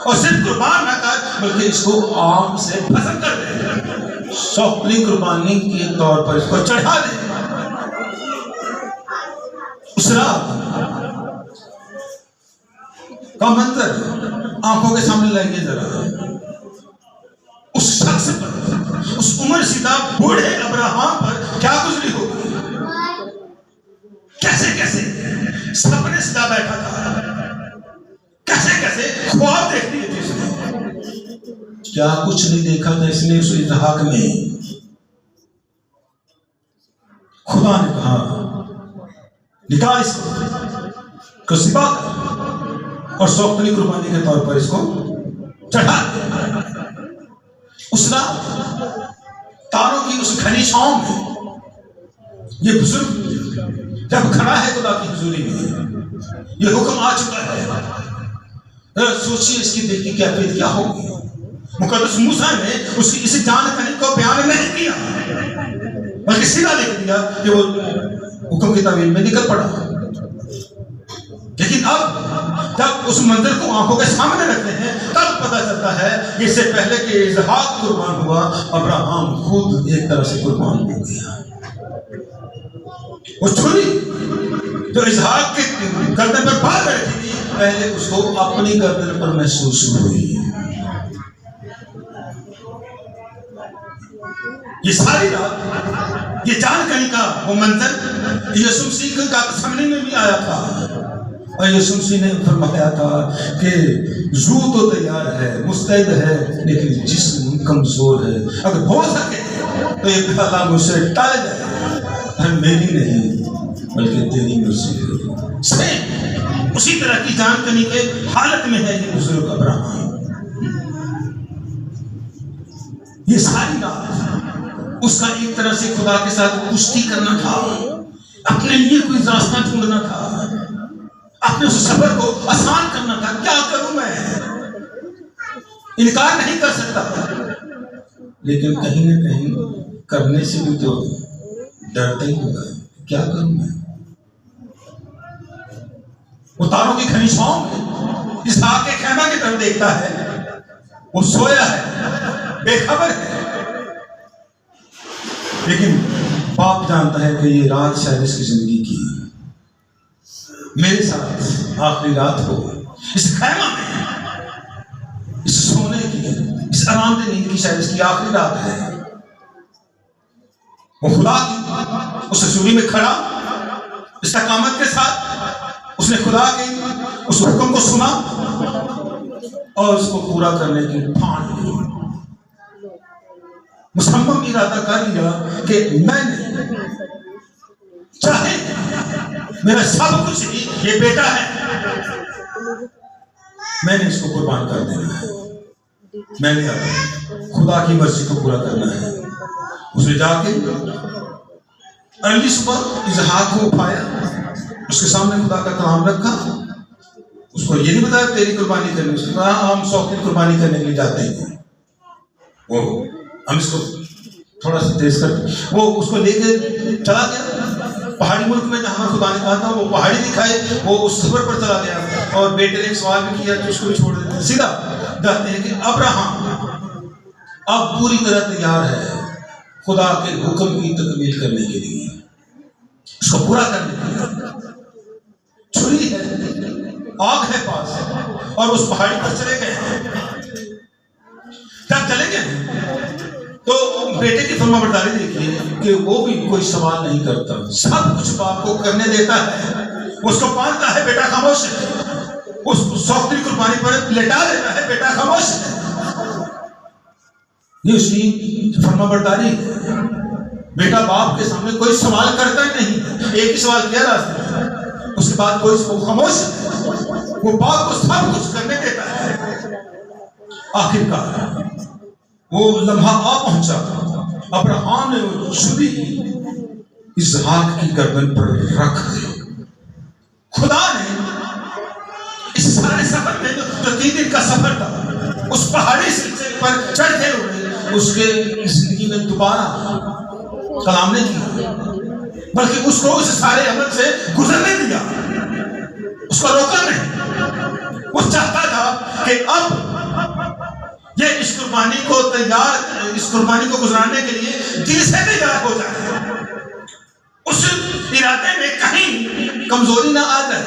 اور صرف قربان نہ کر بلکہ اس کو آگ سے پسند کر دے، سوختنی قربانی کے طور پر اس کو چڑھا دے۔ اس رات کا منظر آنکھوں کے سامنے لائیے ذرا، اس شخص پر، اس عمر سیدھا بوڑھے ابراہیم پر کیا گزری ہوگی، کیسے کیسے سپنے سیدھا بیٹھا تھا، کیسے کیسے خواب دیکھ لیے تھے اس نے، کیا کچھ نہیں دیکھا تھا اس نے اس اسحاق میں۔ خدا نے کہا نکال اس کو ذبح کر اور سوختنی قربانی کے طور پر اس کو چڑھا دے۔ اس رات تاروں کی اس گھنی چھاؤں میں یہ بزرگ جب کھڑا ہے خدا کی حضوری میں، یہ حکم آ چکا ہے، سوچیے اس کی دل کی کیفیت کیا ہوگی۔ مقدس موسیٰ نے اس کی اس جان کنی کو بیان نہیں کیا بلکہ سیدھا لکھ دیا کہ وہ حکم کی تعمیل میں نکل پڑا۔ لیکن اب جب اس منظر کو آنکھوں کے سامنے رکھتے ہیں تب پتہ چلتا ہے کہ اس سے پہلے کہ اسحاق قربان ہوا، ابراہیم خود ایک طرح سے قربان ہو گیا۔ وہ چھری جو اسحاق کے گردن پر باندھ رکھی تھی پہلے اس کو اپنی گردن پر محسوس ہوئی۔ یہ ساری رات یہ جان کنی کا وہ منظر یسوع مسیح کا سامنے میں بھی آیا تھا، اور یسوع مسیح نے فرمایا تھا کہ روح تو تیار ہے، مستعد ہے، لیکن جسم کمزور ہے، اگر ہو سکے تو یہ پیالہ مجھ سے ٹال جائے، پر میری نہیں بلکہ تیری مرضی ہے۔ سیم اسی طرح کی جان کنی کے حالت میں ہے یہ بزرگ ابراہیم۔ یہ ساری رات اس کا ایک طرح سے خدا کے ساتھ کشتی کرنا تھا، اپنے لیے کوئی راستہ ڈھونڈنا تھا، اپنے اس سفر کو آسان کرنا تھا۔ کیا کروں میں، انکار نہیں کر سکتا، لیکن کہیں نہ کہیں کرنے سے بھی تو ڈرتا ہی ہوگا، کیا کروں میں۔ وہ تاروں کی گھنی چھاؤں میں اسحاق کے خیمہ کی طرف دیکھتا ہے، وہ سویا ہے، بے خبر ہے، لیکن باپ جانتا ہے کہ یہ رات شاید اس کی زندگی کی میرے ساتھ آخری رات ہو، اس خیمہ میں، اس سونے کی، اس حرام دہ نیند کی شاید اس کی آخری رات ہے. وہ خدا کی اس رسولی میں کھڑا استقامت کے ساتھ اس نے خدا کی اس حکم کو سنا اور اس کو پورا کرنے کی ٹھان لی. مصمم ارادہ کر لیا کہ میں نے چاہے میرا سب کچھ ہی یہ بیٹا ہے، میں نے اس کو قربان کر دینا ہے، میں نے خدا کی مرضی کو پورا کرنا ہے. اس نے جا کے ارلی صبح اسحاق کو اٹھایا، اس کے سامنے خدا کا کلام رکھا. اس کو یہ نہیں بتایا تیری قربانی کرنے، اس نے کہا ہم سوکھتی قربانی کرنے کے لیے جاتے ہیں. وہ ہم اس کو تھوڑا سا تیز کر وہ اس کو لے کے چلا گیا پہاڑی ملک میں جہاں خدا نے کہا تھا. وہ پہاڑی دکھائے، وہ اس سفر پر چلا گیا اور بیٹے نے ایک سوال بھی کیا کہ اس کو بھی چھوڑ دیتے ہیں. سیدھا کہتے ہیں کہ ابراہیم اب پوری طرح تیار ہے خدا کے حکم کی تکمیل کرنے کے لیے، اس کو پورا کرنے کے لیے. چھری ہے، آگ ہے پاس، اور اس پہاڑی پر چلے گئے ہیں. جب چلے گئے تو بیٹے کی فرما برداری دیکھیے کہ وہ بھی کوئی سوال نہیں کرتا، سب کچھ باپ کو کرنے دیتا ہے. اس کو پالتا ہے، بیٹا خاموش ہے. اس کو سوکھتی قربانی پر لٹا دیتا ہے، بیٹا خاموش ہے. یہ اس کی فرما برداری ہے. بیٹا باپ کے سامنے کوئی سوال کرتا نہیں، ایک ہی سوال کیا راستے میں، اس کے بعد کوئی خاموش ہے. وہ باپ کو سب کچھ کرنے دیتا ہے. آخر کار وہ لمحہ آ پہنچا. ابراہیم نے وہ چھری اسحاق کی گردن پر رکھ دی. خدا نے اس سارے سفر میں جو 3 دن کا سفر تھا، اس پہاڑی سلسلے پر چڑھتے ہوئے اس کے زندگی میں دوبارہ کلام نہیں کیا، بلکہ اس کو اس سارے عمل سے گزرنے دیا، اس کو روکا نہیں. وہ چاہتا تھا کہ اب یہ اس قربانی کو اس قربانی کو گزرانے کے لیے دل سے تیار ہو جائے، اس ارادے میں کہیں کمزوری نہ آ جائے،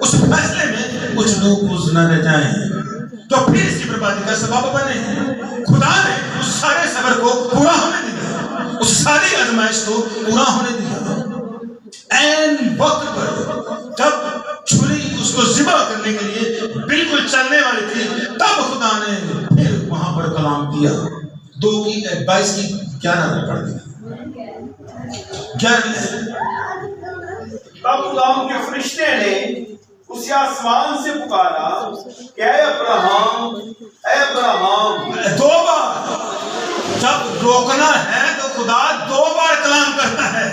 اس فیصلے میں کچھ لوگ نہ رہ جائیں تو پھر اس کی بربادی کا سبب بنے. خدا نے اس سارے صبر کو پورا ہونے دیا، اس ساری آزمائش کو پورا ہونے دیا. این وقت پر جب چھری اس کو ذبح کرنے کے لیے بالکل چلنے والی تھی، تب خدا نے پھر وہاں پر کلام کیا. 2:22 کی کیا نظر پڑ گیا؟ تب خدا کے فرشتے نے اسے آسمان سے پکارا کہ اے ابراہیم، اے ابراہیم. 2 بار جب روکنا ہے تو خدا 2 بار کلام کرتا ہے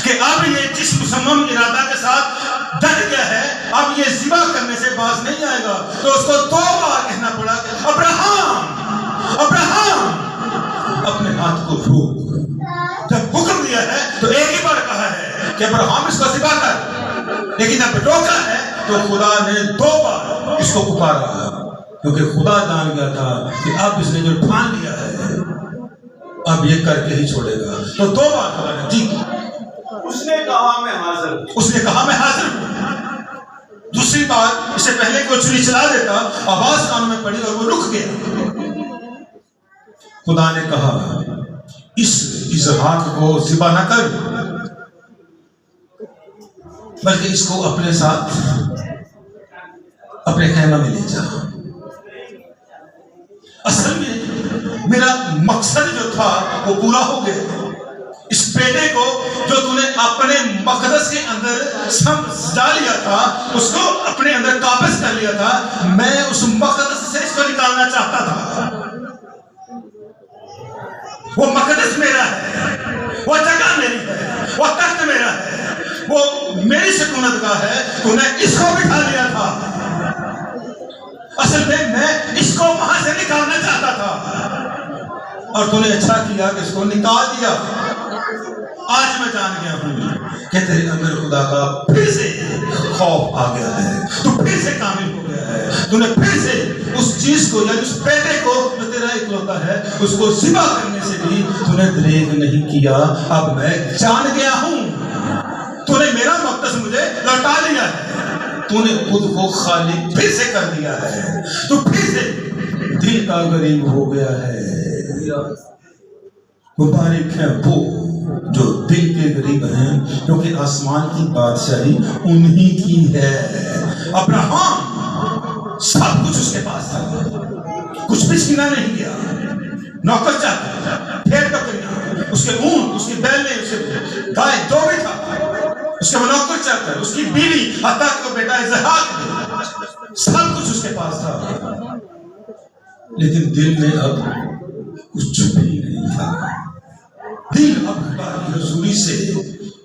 کہ اب یہ جس مصمم ارادہ کے ساتھ ڈٹ گیا ہے، اب یہ ذبح کرنے سے باز نہیں آئے گا. تو اس کو 2 بار کہنا پڑا کہ ابراہیم، ابراہیم اپنے ہاتھ کو روک. جب حکم دیا ہے تو ایک ہی بار کہا ہے کہ ابراہیم اس کو ذبح کر، لیکن جب روکا ہے تو خدا نے 2 بار اس کو پکارا، کیونکہ خدا جان گیا تھا کہ اب اس نے جو ٹھان لیا ہے اب یہ کر کے ہی چھوڑے گا. تو 2 بار خدا نے جی اس نے کہا میں حاضر ہوں. اس نے کہا میں حاضر ہوں. دوسری بار اس سے پہلے کوئی چھری چلا دیتا، آواز کانوں میں پڑی اور وہ رک گیا. خدا نے کہا اس اسحاق کو ذبح نہ کر، بلکہ اس کو اپنے ساتھ اپنے خیمہ میں لے جا. اصل میں میرا مقصد جو تھا وہ پورا ہو گیا. اس بیٹے کو جو تو نے اپنے مقدس کے اندر سجا لیا تھا، اس کو اپنے اندر قابض کر لیا تھا، میں اس مقدس سے اس کو نکالنا چاہتا تھا. وہ مقدس میرا ہے، وہ جگہ میری ہے، وہ تخت میرا ہے، وہ میری سکونت گاہ ہے. تو نے اس کو بٹھا لیا تھا. اصل میں اس کو وہاں سے نکالنا چاہتا تھا، اور تو نے اچھا کیا کہ اس کو نکال دیا. آج میں جان گیا ہوں کہ تیرے اندر خدا کا پھر سے خوف آ گیا ہے، تو پھر سے کامل ہو گیا ہے. تو نے پھر سے اس چیز کو یعنی اس بیٹے کو جو تیرا اکلوتا ہے اس کو ذبح کرنے سے بھی تو نے دریغ نہیں کیا. اب میں جان گیا ہوں تو نے میرا مقدس مجھے لوٹا لیا ہے. تو انہیں خود کو خالی پھر سے کر دیا ہے، تو پھر سے دل کا غریب ہو گیا ہے۔ مبارک ہے وہ جو دل کے غریب ہیں، کیونکہ آسمان کی بادشاہی انہی کی ہے۔ ابراہیم سب کچھ اس کے پاس تھا، کچھ بھی چھینا نہیں گیا، نوکر چاکر، پھیر بکریاں، اس کے اونٹ، اس کی بیلیں، اس کے گائے جو بھی تھا، اس کے نوکر چاکر، اس کی بیوی، حتیٰ کہ وہ بیٹا اسحاق بھی، سب کچھ اس کے پاس تھا، لیکن دل میں اب کچھ بھی نہیں تھا۔ دل اب خدا کی حضوری سے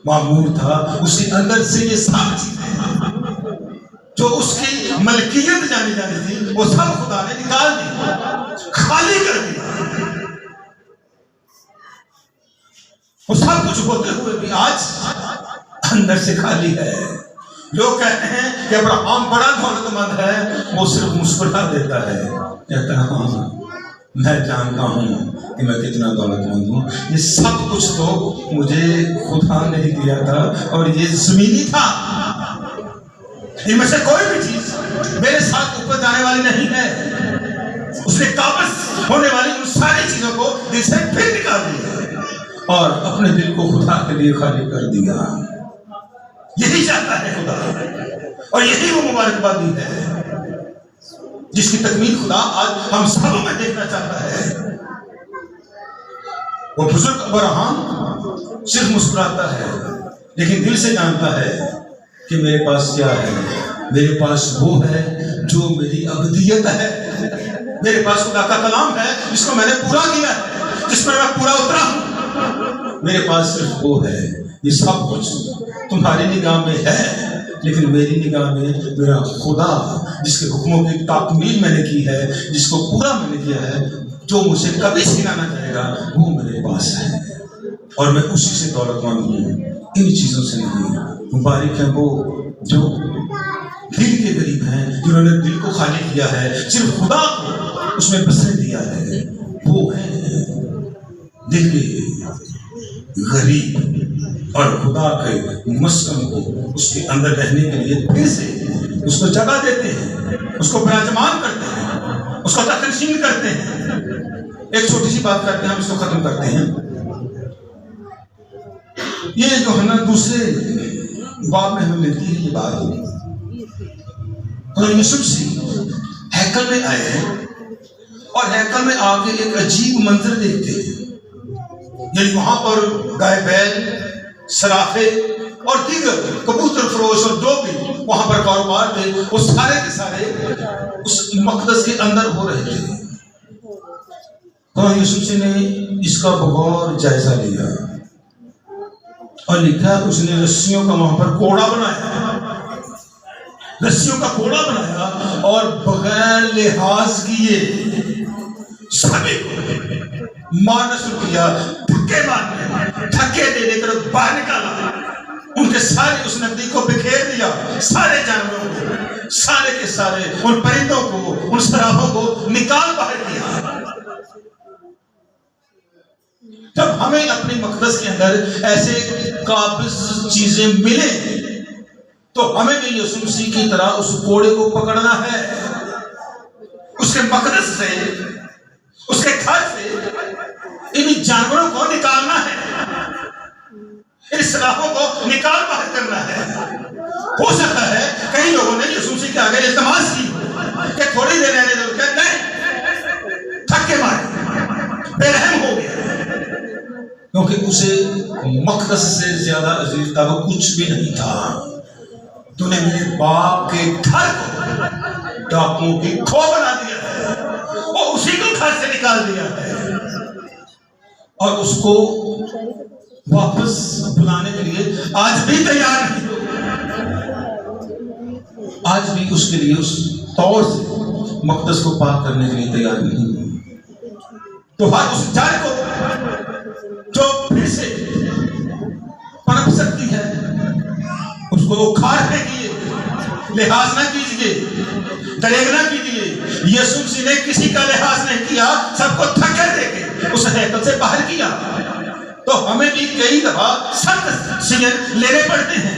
معمور تھا، اس کے اندر سے یہ سب چیزیں جو اس کی ملکیت جانی جانی تھی وہ سب خدا نے نکال دی، خالی کر دیا۔ وہ سب کچھ ہوتے ہوئے بھی آج اندر سے خالی ہے۔ لوگ کہتے ہیں کہ ابراہیم بڑا دولت مند ہے، وہ صرف مسکرا دیتا ہے، کہتا ہے ہاں میں جانتا ہوں کہ میں کتنا دولت مند ہوں، یہ سب کچھ تو مجھے خدا نے دیا تھا، اور یہ زمینی تھا، ان میں سے کوئی بھی چیز میرے ساتھ اوپر جانے والی نہیں ہے۔ اس نے قابض ہونے والی ان ساری چیزوں کو دل سے پھر نکال دیا اور اپنے دل کو خدا کے لیے خالی کر دیا۔ یہی چاہتا ہے خدا، اور یہی وہ مبارکبادی ہے جس کی تکمیل خدا آج ہم سب میں دیکھنا چاہتا ہے۔ وہ بزرگ ابراہیم صرف مسکراتا ہے، لیکن دل سے جانتا ہے کہ میرے پاس کیا ہے، میرے پاس وہ ہے جو میری ابدیت ہے، میرے پاس خدا کا کلام ہے جس کو میں نے پورا کیا ہے، جس پر میں پورا اترا ہوں، میرے پاس صرف وہ ہے۔ یہ سب کچھ تمہاری نگاہ میں ہے، لیکن میری نگاہ میں میرا خدا جس کے حکموں کی تکمیل میں نے کی ہے، جس کو پورا میں نے کیا ہے، جو مجھے کبھی چھینا نہ جائے گا، وہ میرے پاس ہے، اور میں اسی سے دولت مند ہوں، ان چیزوں سے نہیں۔ مبارک ہے وہ جو دل کے غریب ہیں، جنہوں نے دل کو خالی کیا ہے، صرف خدا کو اس میں بسنے دیا ہے، وہ ہیں دل کے غریب، اور خدا کے مسکن کو اس کے اندر رہنے کے لیے پھر سے اس کو جگہ دیتے ہیں، اس کو براجمان کرتے ہیں، اس کو تکنشین کرتے ہیں۔ ایک چھوٹی سی بات کرتے ہیں، ہم اس کو ختم کرتے ہیں۔ یہ جو ہے نا دوسرے باب میں ہمیں ملتی ہے یہ بات، اور یوسف مسیح ہیکل میں آئے ہیں، اور ہیکل میں آ کے ایک عجیب منظر دیکھتے ہیں، یعنی وہاں پر گائے بیل، سرافے اور دیگر کبوتر فروش اور جو بھی وہاں پر کاروبار تھے، وہ سارے کے سارے اس مقدس کے اندر ہو رہے تھے۔ قرآن یوسف سے نے اس کا بغور جائزہ لیا اور لکھا اس نے رسیوں کا وہاں پر کوڑا بنایا، رسیوں کا کوڑا بنایا، اور بغیر لحاظ کیے سبھی کو مارنا شروع کیا، دھکے مارنے، دھکے دے دے کر باہر نکالا، ان کے سارے اس نقدی کو بکھیر دیا، سارے جانوروں کو، سارے کے سارے ان پرندوں کو، ان سرابوں کو نکال باہر کیا۔ جب ہمیں اپنی مقدس کے اندر ایسے قابض چیزیں ملیں تو ہمیں بھی یسوع مسیح کی طرح اس کوڑے کو پکڑنا ہے، اس کے مقدس سے، اس کے گھر سے ان جانوروں کو نکالنا ہے، ان سلاخوں کو نکال باہر کرنا ہے۔ ہو سکتا ہے کئی لوگوں نے یسوع مسیح کے آگے التماس کی کہ تھوڑی دیر رہنے دو، کہتے نہیں، تھکے مارے، بے رحم ہو گیا، کیونکہ اسے مقدس سے زیادہ عزیز تھا، وہ کچھ بھی نہیں تھا۔ تو نے میرے باپ کے گھر کو ڈاکوؤں کی کھو بنا دیا ہے، وہ اسی کو گھر سے نکال دیا ہے، اور اس کو واپس بلانے کے لیے آج بھی تیار نہیں ہو، آج بھی اس کے لیے اس طور سے مقدس کو پاک کرنے کے لیے تیار نہیں ہے۔ تو ہر اس جڑ کو جو پھر سے پنپ سکتی ہے اس کو اکھاڑ پھینکیے، لحاظ نہ کیجیے، دریغ نہ کیجیے۔ یسوع مسیح نے کسی کا لحاظ نہیں کیا، سب کو دھکے دے کے اس ہیکل سے باہر کیا۔ تو ہمیں بھی کئی دفعہ سخت سیئر لینے پڑتے ہیں،